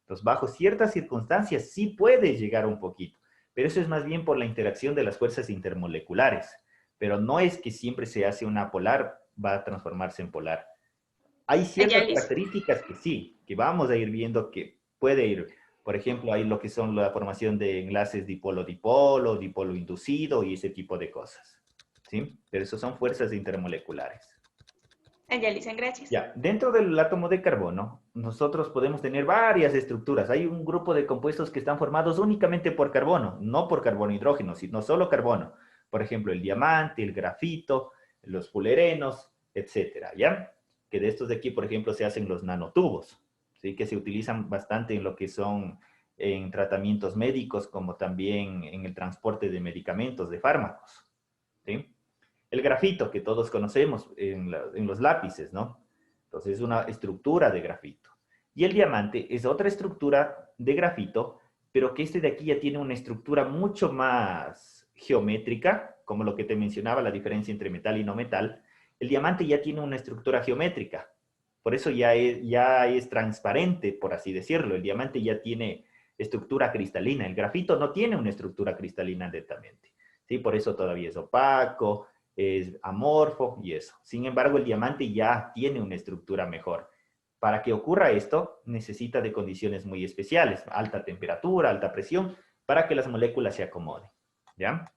Entonces, bajo ciertas circunstancias sí puede llegar un poquito, pero eso es más bien por la interacción de las fuerzas intermoleculares, pero no es que siempre se hace una polar, va a transformarse en polar. Hay Ah, ya, ciertas listo. características que sí, que vamos a ir viendo que puede ir. Por ejemplo, hay lo que son la formación de enlaces dipolo-dipolo, dipolo inducido y ese tipo de cosas. ¿Sí? Pero eso son fuerzas intermoleculares. Ah, ya, Lisa, gracias. Ya, dentro del átomo de carbono, nosotros podemos tener varias estructuras. Hay un grupo de compuestos que están formados únicamente por carbono, no por carbono e hidrógeno, sino solo carbono. Por ejemplo, el diamante, el grafito, los fulerenos, etcétera, ¿ya? Que de estos de aquí, por ejemplo, se hacen los nanotubos, ¿sí? Que se utilizan bastante en lo que son en tratamientos médicos, como también en el transporte de medicamentos, de fármacos, ¿sí? El grafito, que todos conocemos en los lápices, ¿no? Entonces es una estructura de grafito. Y el diamante es otra estructura de grafito, pero que este de aquí ya tiene una estructura mucho más geométrica, como lo que te mencionaba, la diferencia entre metal y no metal. El diamante ya tiene una estructura geométrica, por eso ya es transparente, por así decirlo. El diamante ya tiene estructura cristalina. El grafito no tiene una estructura cristalina netamente. ¿Sí? Por eso todavía es opaco, es amorfo y eso. Sin embargo, el diamante ya tiene una estructura mejor. Para que ocurra esto, necesita de condiciones muy especiales, alta temperatura, alta presión, para que las moléculas se acomoden. ¿Ya?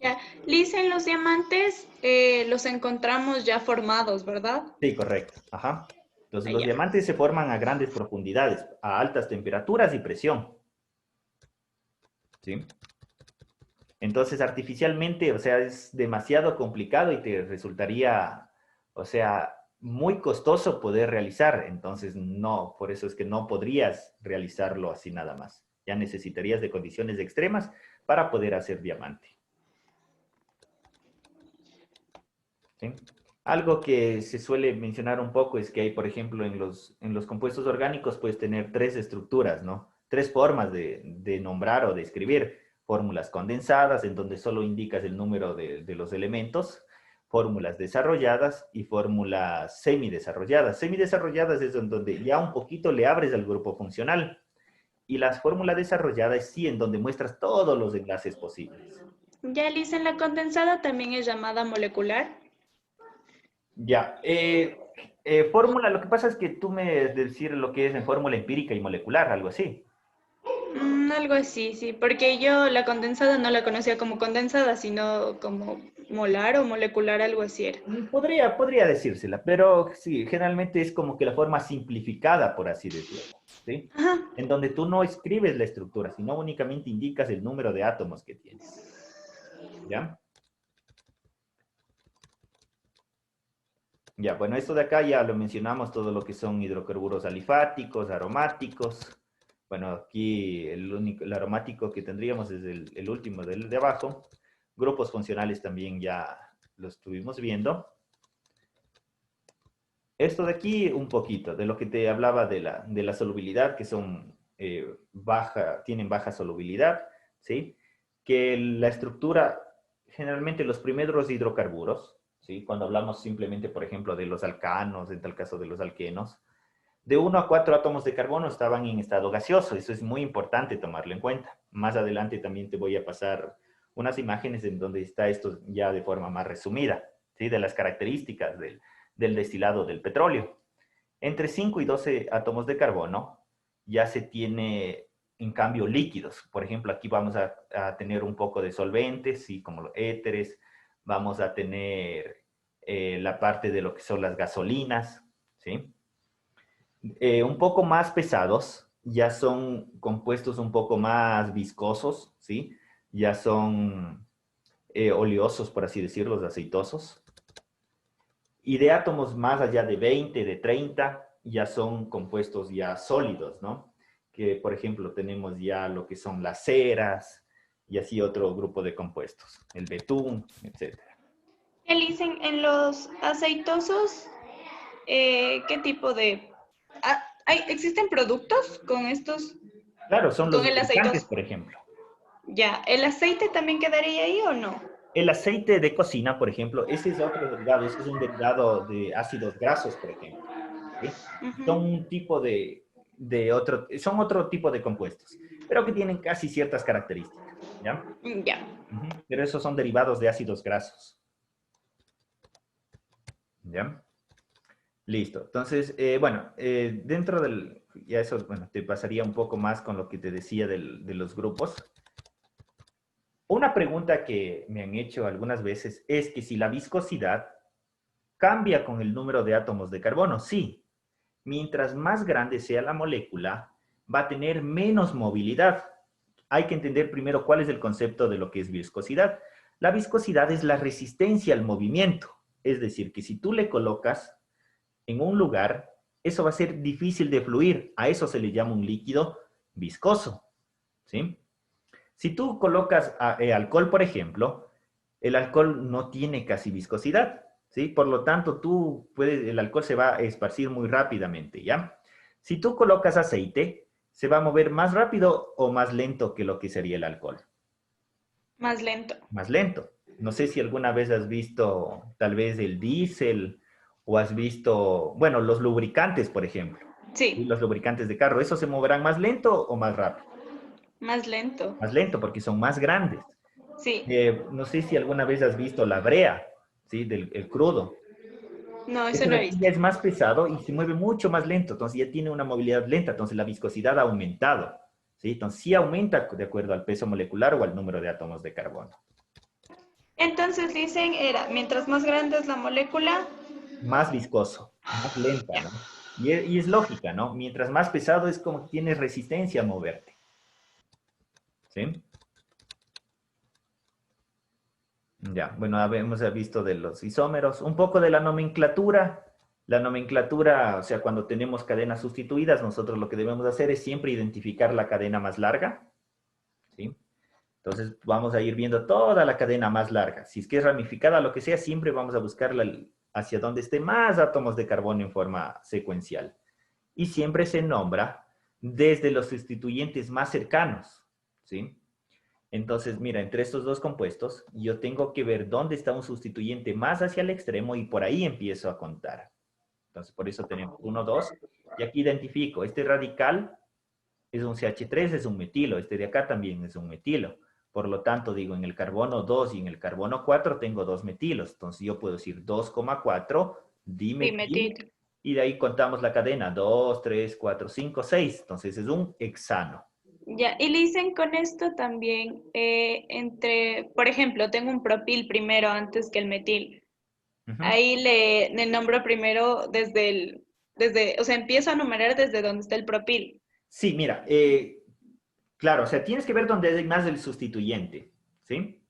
Ya, Lisa, en los diamantes los encontramos ya formados, ¿verdad? Sí, correcto. Ajá. Entonces, Ah, los ya. diamantes se forman a grandes profundidades, a altas temperaturas y presión. ¿Sí? Entonces, artificialmente, o sea, es demasiado complicado y te resultaría, o sea, muy costoso poder realizar. Entonces, no, por eso es que no podrías realizarlo así nada más. Ya necesitarías de condiciones extremas para poder hacer diamante. ¿Sí? Algo que se suele mencionar un poco es que hay, por ejemplo, en los compuestos orgánicos puedes tener tres estructuras, ¿no? Tres formas de nombrar o de escribir. Fórmulas condensadas, en donde solo indicas el número de los elementos, fórmulas desarrolladas y fórmulas semidesarrolladas. Semidesarrolladas es en donde ya un poquito le abres al grupo funcional. Y las fórmulas desarrolladas sí, en donde muestras todos los enlaces posibles. Ya, Lisa, en la condensada también es llamada molecular. Ya, fórmula, lo que pasa es que tú me debes decir lo que es en fórmula empírica y molecular, algo así. Algo así, sí, porque yo la condensada no la conocía como condensada, sino como molar o molecular, algo así era. Podría decírsela, pero sí, generalmente es como que la forma simplificada, por así decirlo, ¿sí? Ajá, En donde tú no escribes la estructura, sino únicamente indicas el número de átomos que tiene, ¿ya? Ya, bueno, esto de acá ya lo mencionamos, todo lo que son hidrocarburos alifáticos, aromáticos. Bueno, aquí el aromático que tendríamos es el último del de abajo. Grupos funcionales también ya lo estuvimos viendo. Esto de aquí un poquito, de lo que te hablaba de la solubilidad, que son tienen baja solubilidad, ¿sí? Que la estructura, generalmente los primeros hidrocarburos, ¿sí? Cuando hablamos simplemente, por ejemplo, de los alcanos, en tal caso de los alquenos, de 1 a 4 átomos de carbono estaban en estado gaseoso. Eso es muy importante tomarlo en cuenta. Más adelante también te voy a pasar unas imágenes en donde está esto ya de forma más resumida, ¿sí? De las características del destilado del petróleo. Entre 5 y 12 átomos de carbono ya se tiene, en cambio, líquidos. Por ejemplo, aquí vamos a tener un poco de solventes, ¿sí? Como los éteres. Vamos a tener la parte de lo que son las gasolinas, ¿sí? Un poco más pesados, ya son compuestos un poco más viscosos, ¿sí? Ya son oleosos, por así decirlo, aceitosos. Y de átomos más allá de 20, de 30, ya son compuestos ya sólidos, ¿no? Que, por ejemplo, tenemos ya lo que son las ceras y así otro grupo de compuestos, el betún, etcétera. Elicen, en los aceitosos, ¿qué tipo de... ¿existen productos con estos, Claro, son los con el lubricantes, aceitoso? por ejemplo. Ya, ¿el aceite también quedaría ahí o no? El aceite de cocina, por ejemplo, ese es otro derivado, ese es un derivado de ácidos grasos, por ejemplo. ¿Sí? Ujú. Son un tipo son otro tipo de compuestos, pero que tienen casi ciertas características, ¿ya? Ya. Pero esos son derivados de ácidos grasos, ¿ya? Listo. Entonces, bueno, dentro del, ya eso, bueno, te pasaría un poco más con lo que te decía de los grupos. Una pregunta que me han hecho algunas veces es que si la viscosidad cambia con el número de átomos de carbono. Sí, mientras más grande sea la molécula, va a tener menos movilidad. Hay que entender primero cuál es el concepto de lo que es viscosidad. La viscosidad es la resistencia al movimiento. Es decir, que si tú le colocas en un lugar, eso va a ser difícil de fluir. A eso se le llama un líquido viscoso. ¿Sí? Si tú colocas alcohol, por ejemplo, el alcohol no tiene casi viscosidad, ¿sí? Por lo tanto, el alcohol se va a esparcir muy rápidamente, ¿ya? Si tú colocas aceite, se va a mover más rápido o más lento que lo que sería el alcohol. Más lento. Más lento. No sé si alguna vez has visto tal vez el diésel o has visto, bueno, los lubricantes, por ejemplo. ¿Sí? Sí, Los lubricantes de carro, ¿esos se moverán más lento o más rápido? más lento. Más lento porque son más grandes. Sí. No sé si alguna vez has visto la brea, ¿sí? El crudo. No, eso Ese no de he aquí visto. ya es más pesado y se mueve mucho más lento, entonces ya tiene una movilidad lenta, entonces la viscosidad ha aumentado, ¿sí? Entonces sí aumenta de acuerdo al peso molecular o al número de átomos de carbono. Entonces dicen, mientras más grande es la molécula, Más viscoso, más lenta, ya. ¿no? Y es lógica, ¿no? Mientras más pesado es como que tienes resistencia a moverte, ¿sí? Ya, bueno, hemos visto de los isómeros, un poco de la nomenclatura. La nomenclatura, o sea, cuando tenemos cadenas sustituidas, nosotros lo que debemos hacer es siempre identificar la cadena más larga, ¿sí? Entonces vamos a ir viendo toda la cadena más larga. Si es que es ramificada, lo que sea, siempre vamos a buscarla hacia donde esté más átomos de carbono en forma secuencial. Y siempre se nombra desde los sustituyentes más cercanos, ¿sí? Entonces, mira, entre estos dos compuestos, yo tengo que ver dónde está un sustituyente más hacia el extremo y por ahí empiezo a contar. Entonces, por eso tenemos 1, 2, y aquí identifico, este radical es un CH3, es un metilo, este de acá también es un metilo. Por lo tanto, digo, en el carbono 2 y en el carbono 4 tengo dos metilos. Entonces, yo puedo decir 2,4 dimetil, Dimetil. y de ahí contamos la cadena, 2, 3, 4, 5, 6. Entonces, es un hexano. Ya, y le dicen con esto también, por ejemplo, tengo un propil primero antes que el metil. Ujú. Ahí le nombro primero o sea, empiezo a numerar desde donde está el propil. Sí, mira, claro, o sea, tienes que ver dónde hay más el sustituyente, ¿sí?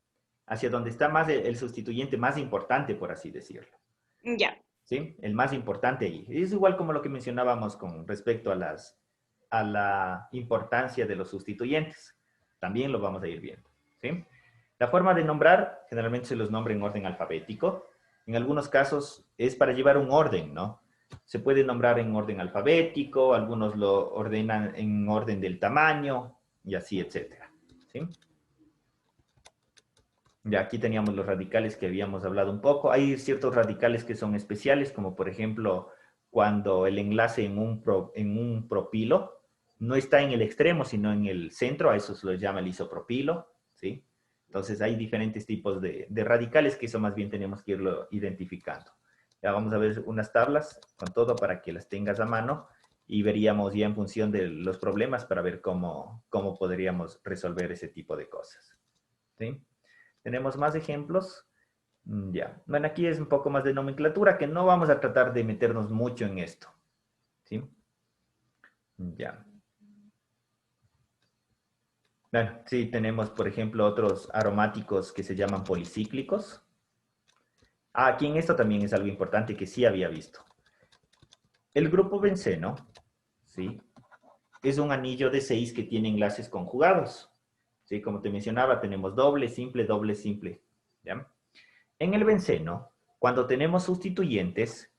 Hacia donde está más el sustituyente más importante, por así decirlo, Ya, ¿sí? El más importante ahí. Es igual como lo que mencionábamos con respecto a la importancia de los sustituyentes. También lo vamos a ir viendo, ¿sí? La forma de nombrar, generalmente se los nombra en orden alfabético. En algunos casos es para llevar un orden, ¿no? Se puede nombrar en orden alfabético, algunos lo ordenan en orden del tamaño y así, etcétera, ¿sí? Ya aquí teníamos los radicales que habíamos hablado un poco. Hay ciertos radicales que son especiales, como por ejemplo cuando el enlace en un propilo no está en el extremo, sino en el centro, a eso se lo llama el isopropilo, ¿sí? Entonces hay diferentes tipos de radicales que eso más bien tenemos que irlo identificando. Ya vamos a ver unas tablas con todo para que las tengas a mano y veríamos ya en función de los problemas para ver cómo podríamos resolver ese tipo de cosas. ¿Sí? Tenemos más ejemplos. Ya. Bueno, aquí es un poco más de nomenclatura que no vamos a tratar de meternos mucho en esto. ¿Sí? Ya. Bueno, sí, tenemos, por ejemplo, otros aromáticos que se llaman policíclicos. Ah, aquí en esto también es algo importante que sí había visto. El grupo benceno, ¿sí? Es un anillo de 6 que tiene enlaces conjugados. ¿Sí? Como te mencionaba, tenemos doble, simple, ¿ya? En el benceno, cuando tenemos sustituyentes,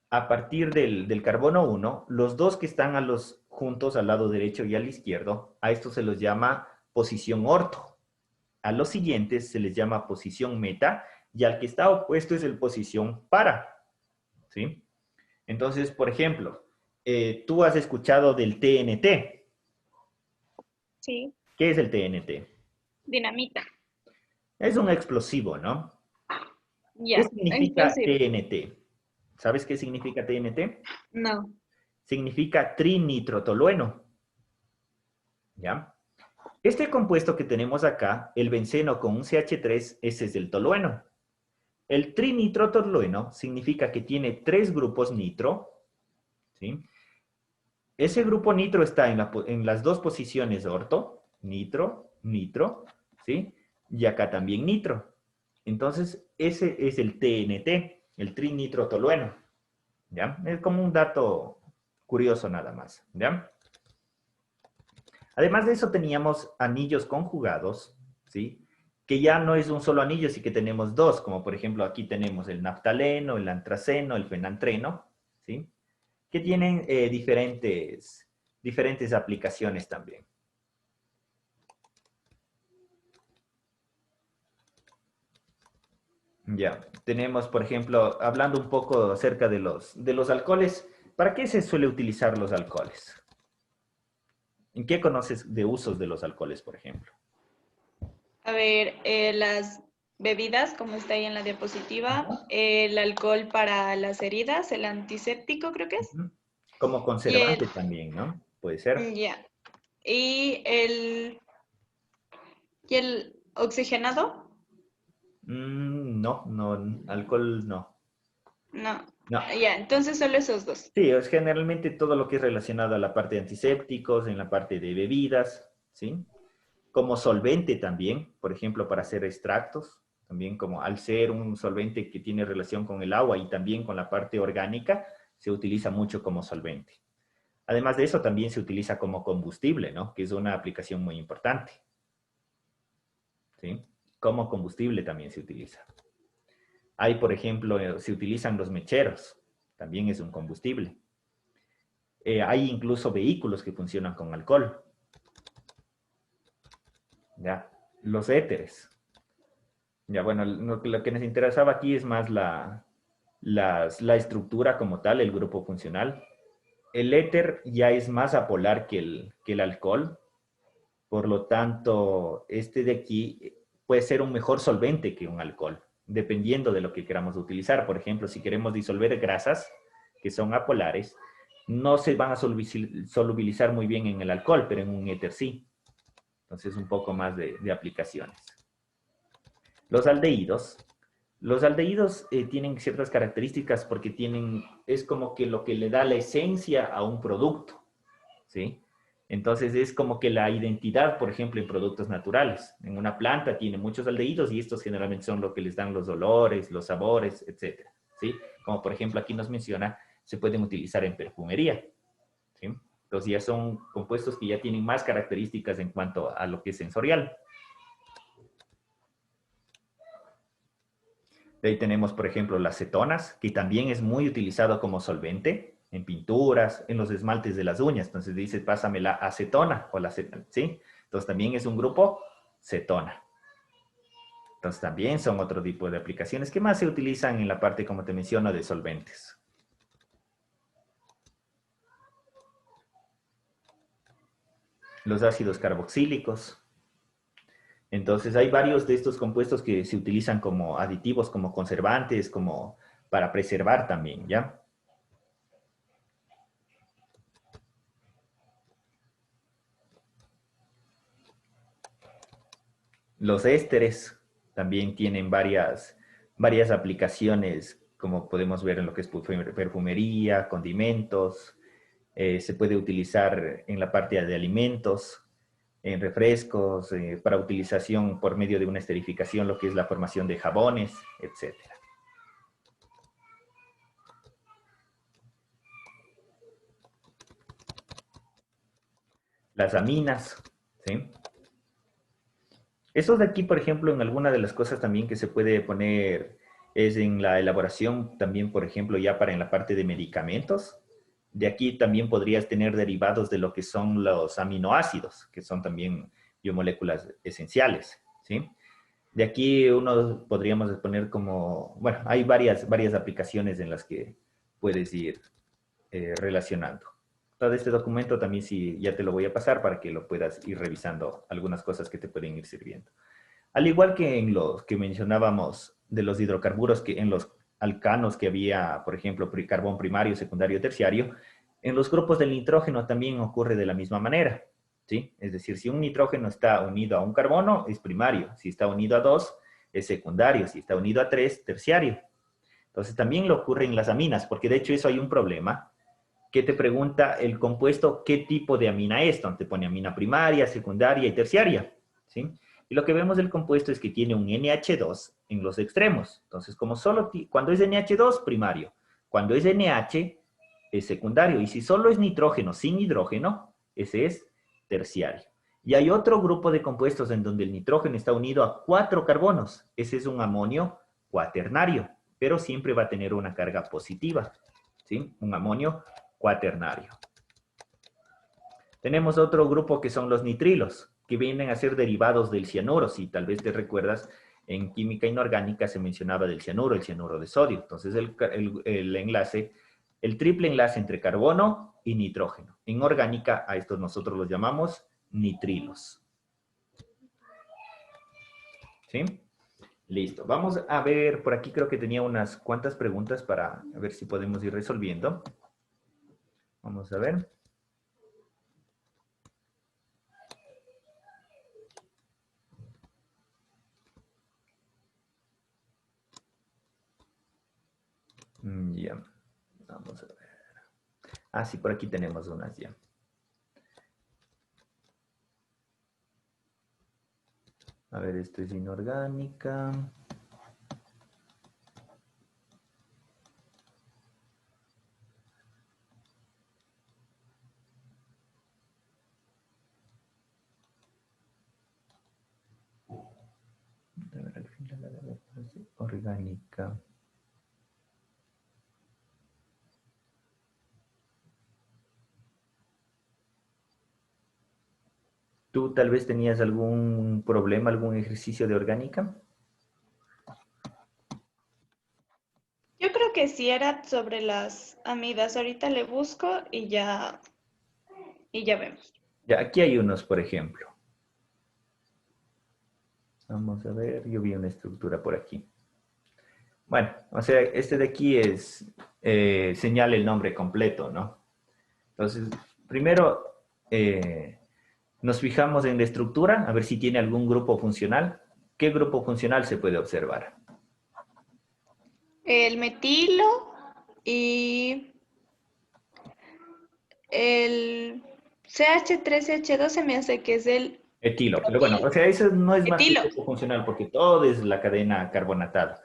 a partir del carbono 1, los dos que están juntos al lado derecho y al izquierdo, a esto se los llama posición orto. A los siguientes se les llama posición meta y al que está opuesto es el posición para. ¿Sí? Entonces, por ejemplo, tú has escuchado del TNT. Sí, ¿Qué es el TNT? dinamita. Es un explosivo, ¿no? ¿Qué Ya, significa explosivo. TNT? ¿Sabes qué significa TNT? No. Significa trinitrotolueno. ¿Ya? Este compuesto que tenemos acá, el benceno con un CH3, ese es el tolueno. El trinitrotolueno significa que tiene 3 grupos nitro, ¿sí? Ese grupo nitro está en las dos posiciones orto, nitro, nitro, ¿sí? Y acá también nitro. Entonces, ese es el TNT, el trinitrotolueno, ¿ya? Es como un dato curioso nada más, ¿ya? Además de eso teníamos anillos conjugados, ¿sí? Que ya no es un solo anillo, sí que tenemos dos, como por ejemplo aquí tenemos el naftaleno, el antraceno, el fenantreno, ¿sí? Que tienen diferentes aplicaciones también. Ya, tenemos, por ejemplo, hablando un poco acerca de los alcoholes, ¿para qué se suele utilizar los alcoholes? ¿En qué conoces de usos de los alcoholes, por ejemplo? A ver, las bebidas, como está ahí en la diapositiva, Ajá. el alcohol para las heridas, el antiséptico creo que es, Ujú. Como y el, conservante también, ¿no? Puede ser. ya, y el oxigenado, No, no, alcohol no. no, No. ya, entonces solo esos dos. Sí, es generalmente todo lo que es relacionado a la parte de antisépticos, en la parte de bebidas, ¿sí? Como solvente también, por ejemplo, para hacer extractos, también como al ser un solvente que tiene relación con el agua y también con la parte orgánica, se utiliza mucho como solvente. Además de eso, también se utiliza como combustible, ¿no? Que es una aplicación muy importante, ¿sí? Como combustible también se utiliza. Hay, por ejemplo, se utilizan los mecheros, también es un combustible. Hay incluso vehículos que funcionan con alcohol, ¿ya? Los éteres. Ya, bueno, lo que nos interesaba aquí es más la estructura como tal, el grupo funcional. El éter ya es más apolar que el alcohol, por lo tanto, este de aquí puede ser un mejor solvente que un alcohol, dependiendo de lo que queramos utilizar. Por ejemplo, si queremos disolver grasas que son apolares, no se van a solubilizar muy bien en el alcohol, pero en un éter sí. Entonces, un poco más de aplicaciones. Los aldehídos. Los aldehídos tienen ciertas características porque es como que lo que le da la esencia a un producto, ¿sí? Entonces es como que la identidad, por ejemplo, en productos naturales. En una planta tiene muchos aldehídos y estos generalmente son lo que les dan los olores, los sabores, etcétera, ¿sí? Como por ejemplo aquí nos menciona, se pueden utilizar en perfumería, ¿sí? Entonces ya son compuestos que ya tienen más características en cuanto a lo que es sensorial. De ahí tenemos, por ejemplo, las cetonas, que también es muy utilizado como solvente en pinturas, en los esmaltes de las uñas. Entonces dice, pásame la acetona o la acetona, ¿sí? Entonces también es un grupo cetona. Entonces también son otro tipo de aplicaciones que más se utilizan en la parte, como te menciono, de solventes. Los ácidos carboxílicos. Entonces hay varios de estos compuestos que se utilizan como aditivos, como conservantes, como para preservar también, ¿ya? Los ésteres también tienen varias aplicaciones, como podemos ver en lo que es perfumería, condimentos. Se puede utilizar en la parte de alimentos, en refrescos, para utilización por medio de una esterificación, lo que es la formación de jabones, etcétera. Las aminas, ¿sí? Eso de aquí, por ejemplo, en alguna de las cosas también que se puede poner es en la elaboración también, por ejemplo, ya para en la parte de medicamentos. De aquí también podrías tener derivados de lo que son los aminoácidos, que son también biomoléculas esenciales, ¿sí? De aquí uno podríamos poner como, bueno, hay varias aplicaciones en las que puedes ir relacionando. Todo este documento también sí, ya te lo voy a pasar para que lo puedas ir revisando algunas cosas que te pueden ir sirviendo. Al igual que en los que mencionábamos de los hidrocarburos, que en los alcanos que había, por ejemplo, carbón primario, secundario, terciario, en los grupos del nitrógeno también ocurre de la misma manera, ¿sí? Es decir, si un nitrógeno está unido a un carbono, es primario. Si está unido a dos, es secundario. Si está unido a tres, terciario. Entonces también lo ocurre en las aminas, porque de hecho eso hay un problema que te pregunta el compuesto qué tipo de amina es. Entonces te pone amina primaria, secundaria y terciaria, ¿sí? Y lo que vemos del compuesto es que tiene un NH2 en los extremos. Entonces, como solo cuando es NH2, primario. Cuando es NH, es secundario. Y si solo es nitrógeno sin hidrógeno, ese es terciario. Y hay otro grupo de compuestos en donde el nitrógeno está unido a 4 carbonos. Ese es un amonio cuaternario, pero siempre va a tener una carga positiva, ¿sí? Un amonio cuaternario. Tenemos otro grupo que son los nitrilos, que vienen a ser derivados del cianuro. Si tal vez te recuerdas, en química inorgánica se mencionaba del cianuro, el cianuro de sodio. Entonces el enlace, el triple enlace entre carbono y nitrógeno. En orgánica a estos nosotros los llamamos nitrilos. ¿Sí? Listo. Vamos a ver, por aquí creo que tenía unas cuantas preguntas para ver si podemos ir resolviendo. Vamos a ver. Ya, vamos a ver. Ah, sí, por aquí tenemos unas ya. A ver, esto es inorgánica. A ver, al final orgánica. ¿Tú tal vez tenías algún problema, algún ejercicio de orgánica? Yo creo que sí era sobre las amidas. Ahorita le busco y ya vemos. Ya, aquí hay unos, por ejemplo. Vamos a ver, yo vi una estructura por aquí. Bueno, o sea, este de aquí es, señala el nombre completo, ¿no? Entonces, primero nos fijamos en la estructura, a ver si tiene algún grupo funcional. ¿Qué grupo funcional se puede observar? El metilo y el CH3H2 se me hace que es el Etilo. Pero bueno, o sea, eso no es más que etilo. grupo funcional porque todo es la cadena carbonatada.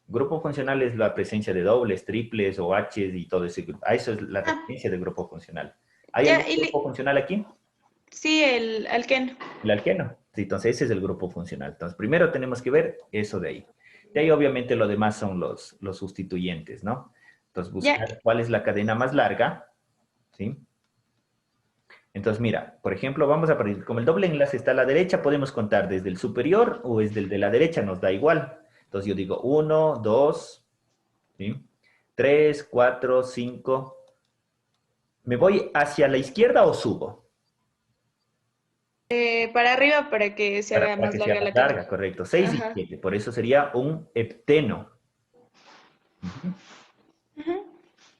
Grupo funcional es la presencia de dobles, triples o H's y todo ese grupo. A eso es la Ah, referencia de grupo funcional. ¿Hay ya, algún grupo funcional aquí? sí, el alqueno. El alqueno. Sí, entonces ese es el grupo funcional. Entonces primero tenemos que ver eso de ahí. De ahí obviamente lo demás son los sustituyentes, ¿no? Entonces Ya, buscar cuál es la cadena más larga, ¿sí? Entonces mira, por ejemplo, vamos a partir, como el doble enlace está a la derecha, podemos contar desde el superior o desde el de la derecha, nos da igual. Entonces yo digo 1, 2, ¿sí? 3, 4, 5. ¿Me voy hacia la izquierda o subo? Para arriba para que se haga Para más que sea larga la más cadena. larga, correcto. 6 y Ajá. 7, por eso sería un hepteno. Ujú. Ujú.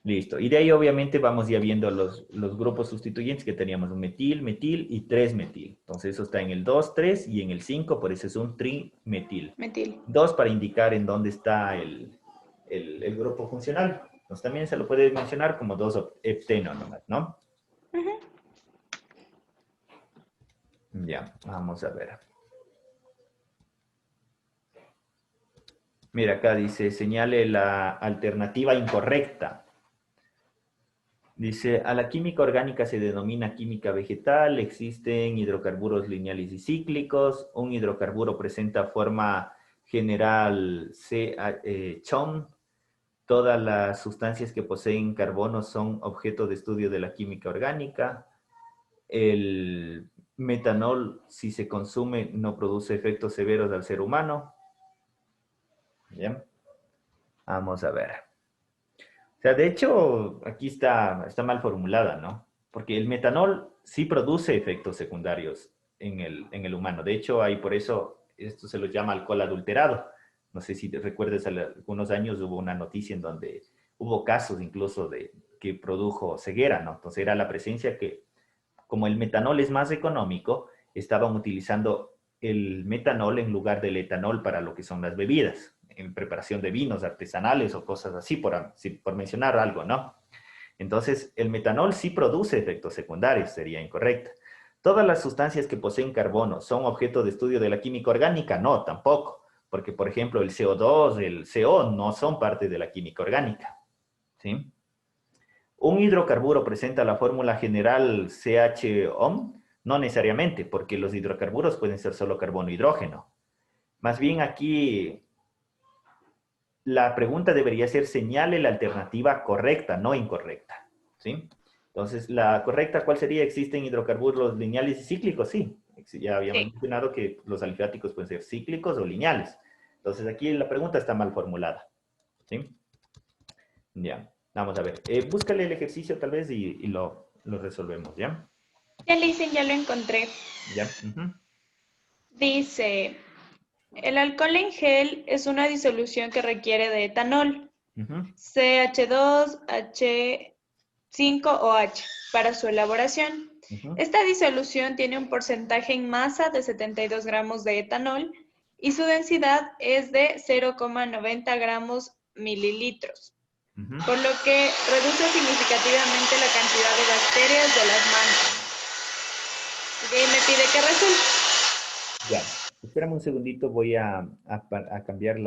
Listo. Y de ahí obviamente vamos ya viendo los grupos sustituyentes que teníamos un metil, metil y 3-metil. Entonces eso está en el 2, 3 y en el 5, por eso es un trimetil. Metil. 2 para indicar en dónde está el grupo funcional. Entonces también se lo puede mencionar como 2 hepteno nomás, ¿no? Ujú. Ya, vamos a ver. Mira, acá dice, señale la alternativa incorrecta. Dice, a la química orgánica se denomina química vegetal, existen hidrocarburos lineales y cíclicos, un hidrocarburo presenta forma general CHON, todas las sustancias que poseen carbono son objeto de estudio de la química orgánica, el metanol, si se consume, no produce efectos severos al ser humano. ¿Bien? Vamos a ver. O sea, de hecho, aquí está mal formulada, ¿no? Porque el metanol sí produce efectos secundarios en el humano. De hecho, hay por eso, esto se lo llama alcohol adulterado. No sé si te recuerdas, hace algunos años hubo una noticia en donde hubo casos incluso de que produjo ceguera, ¿no? Entonces era la presencia que, como el metanol es más económico, estaban utilizando el metanol en lugar del etanol para lo que son las bebidas, en preparación de vinos artesanales o cosas así, por mencionar algo, ¿no? Entonces, el metanol sí produce efectos secundarios, sería incorrecto. ¿Todas las sustancias que poseen carbono son objeto de estudio de la química orgánica? No, tampoco, porque, por ejemplo, el CO2, el CO no son parte de la química orgánica, ¿sí? ¿Un hidrocarburo presenta la fórmula general CHOM? No necesariamente, porque los hidrocarburos pueden ser solo carbono e hidrógeno. Más bien aquí la pregunta debería ser señale la alternativa correcta, no incorrecta. ¿Sí? Entonces, la correcta, ¿cuál sería? ¿Existen hidrocarburos lineales y cíclicos? Sí. Ya habíamos Sí. mencionado que los alifáticos pueden ser cíclicos o lineales. Entonces, aquí la pregunta está mal formulada. ¿Sí? Ya. Vamos a ver. Búscale el ejercicio tal vez y lo resolvemos, ¿ya? Ya le hice, ya lo encontré. ¿Ya? Ujú. Dice, el alcohol en gel es una disolución que requiere de etanol, Ujú. CH2, H5OH, para su elaboración. Ujú. Esta disolución tiene un porcentaje en masa de 72 gramos de etanol y su densidad es de 0,90 gramos mililitros, Ujú. por lo que reduce significativamente la cantidad de bacterias de las manos. Y me pide que resuelva. Ya. Espérame un segundito, voy a cambiar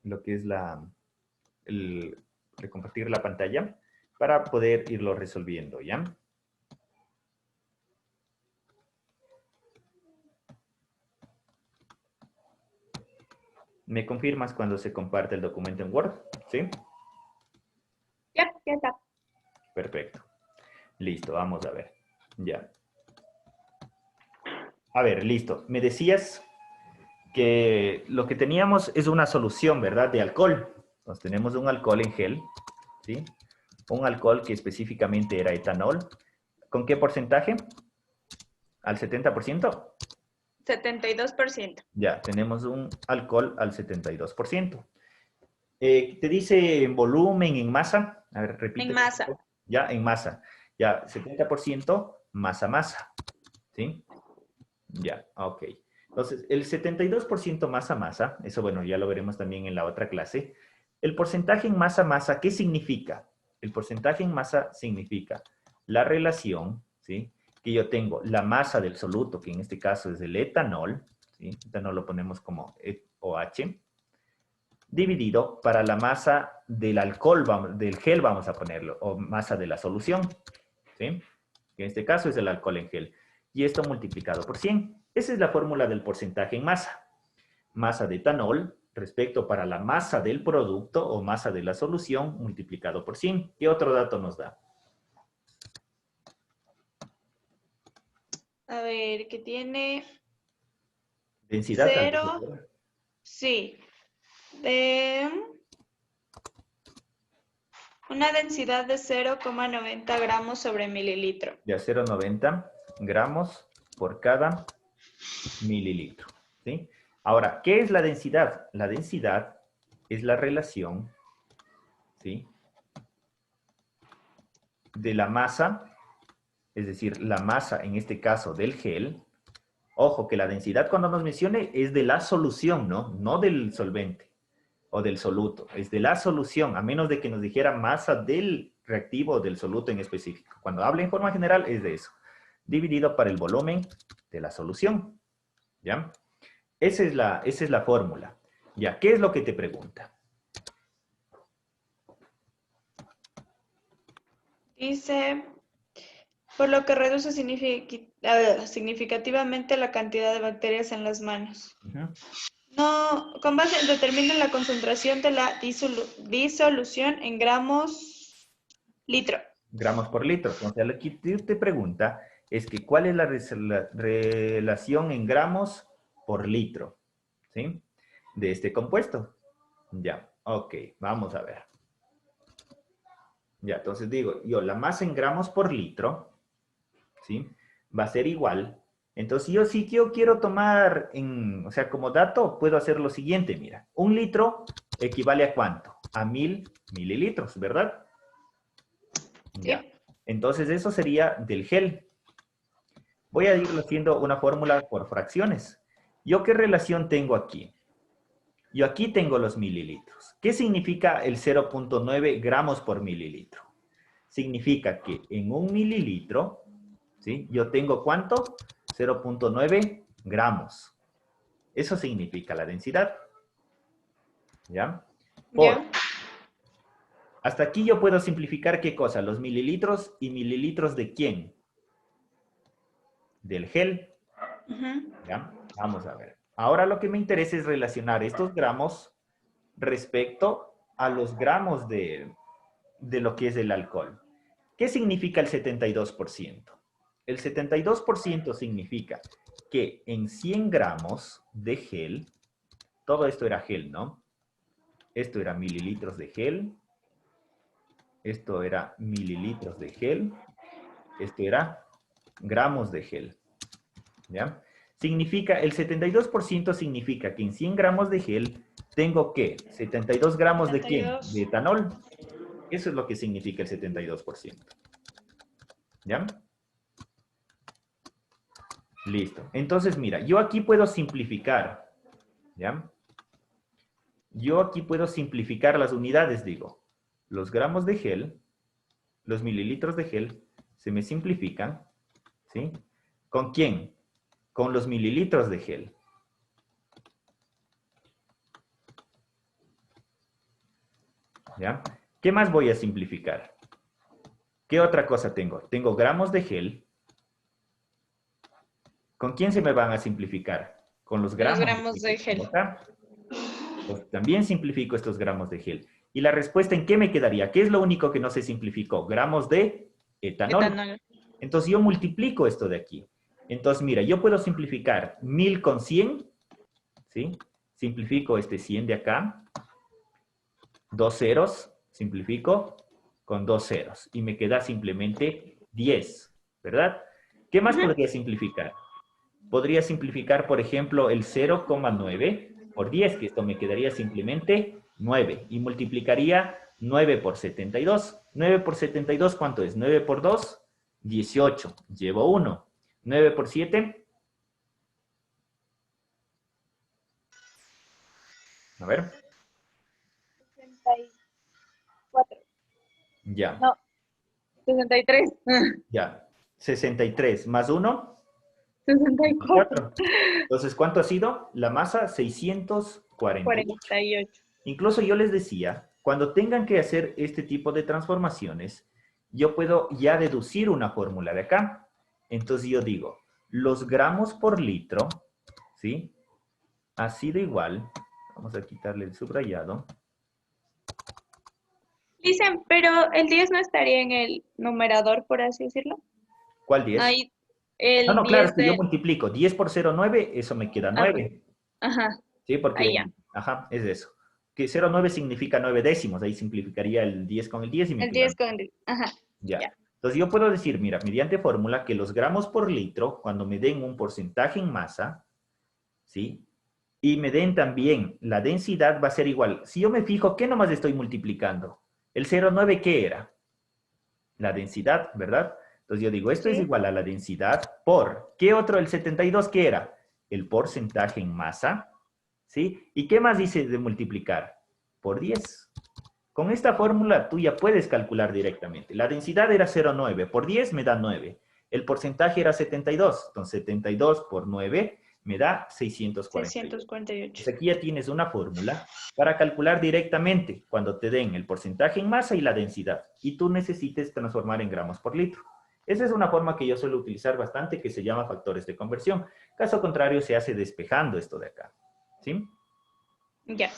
lo que es de compartir la pantalla para poder irlo resolviendo, ¿ya? ¿Me confirmas cuando se comparte el documento en Word? ¿Sí? Ya está. Perfecto. Listo, vamos a ver. Ya. A ver, listo. Me decías que lo que teníamos es una solución, ¿verdad? De alcohol. Entonces tenemos un alcohol en gel, ¿sí? Un alcohol que específicamente era etanol. ¿Con qué porcentaje? ¿Al 70%? 72%. Ya, tenemos un alcohol al 72%. Te dice en volumen, en masa. A ver, En repite. masa. Ya, en masa. Ya, 70% masa-masa. ¿Sí? Ya, ok. Entonces, el 72% masa-masa, eso bueno, ya lo veremos también en la otra clase. El porcentaje en masa-masa, ¿qué significa? El porcentaje en masa significa la relación, ¿sí? Que yo tengo la masa del soluto, que en este caso es el etanol, ¿sí? Etanol lo ponemos como OH, dividido para la masa del alcohol, del gel vamos a ponerlo, o masa de la solución, ¿sí? Que en este caso es el alcohol en gel. Y esto multiplicado por 100. Esa es la fórmula del porcentaje en masa. Masa de etanol respecto para la masa del producto o masa de la solución multiplicado por 100. ¿Qué otro dato nos da? A ver, que tiene Densidad tal vez. 0, sí, de una densidad de 0,90 gramos sobre mililitro. Ya 0,90 gramos por cada mililitro, ¿sí? Ahora, ¿qué es la densidad? La densidad es la relación, ¿sí?, de la masa, es decir, la masa, en este caso, del gel. Ojo, que la densidad cuando nos mencione es de la solución, ¿no? No del solvente o del soluto. Es de la solución, a menos de que nos dijera masa del reactivo o del soluto en específico. Cuando habla en forma general es de eso. Dividido para el volumen de la solución. ¿Ya? Esa es la fórmula. ¿Ya? ¿Qué es lo que te pregunta? Dice, por lo que reduce significativamente la cantidad de bacterias en las manos. No, con base, determina la concentración de la disolución en gramos litro. Gramos por litro. Entonces, lo que te pregunta es que cuál es la relación en gramos por litro, ¿sí?, de este compuesto. Ya, ok, vamos a ver. Ya, entonces digo, yo la masa en gramos por litro, ¿sí?, va a ser igual. Entonces, si yo quiero tomar, o sea, como dato, puedo hacer lo siguiente, mira. 1 litro equivale ¿a cuánto? A 1000 mililitros, ¿verdad? Ya. Sí. Entonces, eso sería del gel. Voy a irlo haciendo una fórmula por fracciones. ¿Yo qué relación tengo aquí? Yo aquí tengo los mililitros. ¿Qué significa el 0.9 gramos por mililitro? Significa que en 1 mililitro, ¿sí?, yo tengo ¿cuánto? 0.9 gramos. Eso significa la densidad. ¿Ya? ¿Ya? Hasta aquí yo puedo simplificar ¿qué cosa? Los mililitros y mililitros ¿de quién? Del gel. ¿Ya? Vamos a ver. Ahora lo que me interesa es relacionar estos gramos respecto a los gramos de lo que es el alcohol. ¿Qué significa el 72%? El 72% significa que en 100 gramos de gel, todo esto era gel, ¿no? Esto era mililitros de gel, esto era mililitros de gel, esto era gramos de gel, ¿ya? Significa, el 72% significa que en 100 gramos de gel tengo, ¿qué? 72 gramos ¿de quién? 72. De etanol. Eso es lo que significa el 72%. ¿Ya? Listo. Entonces, mira, yo aquí puedo simplificar, ¿ya? Yo aquí puedo simplificar las unidades, digo. Los gramos de gel, los mililitros de gel, se me simplifican, ¿sí? ¿Con quién? Con los mililitros de gel. ¿Ya? ¿Qué más voy a simplificar? ¿Qué otra cosa tengo? Tengo gramos de gel. ¿Con quién se me van a simplificar? Con los gramos, Los gramos de gel. Acá. Pues también simplifico estos gramos de gel. ¿Y la respuesta en qué me quedaría? ¿Qué es lo único que no se simplificó? Gramos de etanol. Entonces yo multiplico esto de aquí. Entonces mira, yo puedo simplificar 1000 con 100, ¿sí? Simplifico este 100 de acá. 2 ceros, simplifico con 2 ceros. Y me queda simplemente 10, ¿verdad? ¿Qué más podría simplificar? Podría simplificar, por ejemplo, el 0,9 por 10, que esto me quedaría simplemente 9. Y multiplicaría 9 por 72. 9 por 72, ¿cuánto es? 9 por 2, 18. Llevo 1. 9 por 7. A ver. 64. Ya. No, 63. Ya. 63 más 1. 64. Entonces, ¿cuánto ha sido? La masa, 648. 48. Incluso yo les decía, cuando tengan que hacer este tipo de transformaciones, yo puedo ya deducir una fórmula de acá. Entonces yo digo, los gramos por litro, ¿sí? Ha sido igual. Vamos a quitarle el subrayado. Dicen, pero el 10 no estaría en el numerador, por así decirlo. ¿Cuál 10? Ahí, el No, claro, 10 es que yo multiplico 10 por 0,9, eso me queda 9. Ajá. Sí, porque, Ahí ya. ajá, es eso. Que 0,9 significa 9 décimos, ahí simplificaría el 10 con el 10 y me El queda 10 con el... Ajá. ya. Ya. Entonces yo puedo decir, mira, mediante fórmula que los gramos por litro, cuando me den un porcentaje en masa, ¿sí? Y me den también la densidad, va a ser igual. Si yo me fijo, ¿qué nomás estoy multiplicando? El 0,9, ¿qué era? La densidad, ¿verdad? Entonces yo digo, esto es igual a la densidad por, ¿qué otro? El 72, ¿qué era? El porcentaje en masa, ¿sí? ¿Y qué más dice de multiplicar? Por 10. Con esta fórmula tú ya puedes calcular directamente. La densidad era 0,9, por 10 me da 9. El porcentaje era 72, entonces 72 por 9 me da 648. 648. Pues aquí ya tienes una fórmula para calcular directamente cuando te den el porcentaje en masa y la densidad. Y tú necesites transformar en gramos por litro. Esa es una forma que yo suelo utilizar bastante que se llama factores de conversión. Caso contrario, se hace despejando esto de acá. ¿Sí? Ya.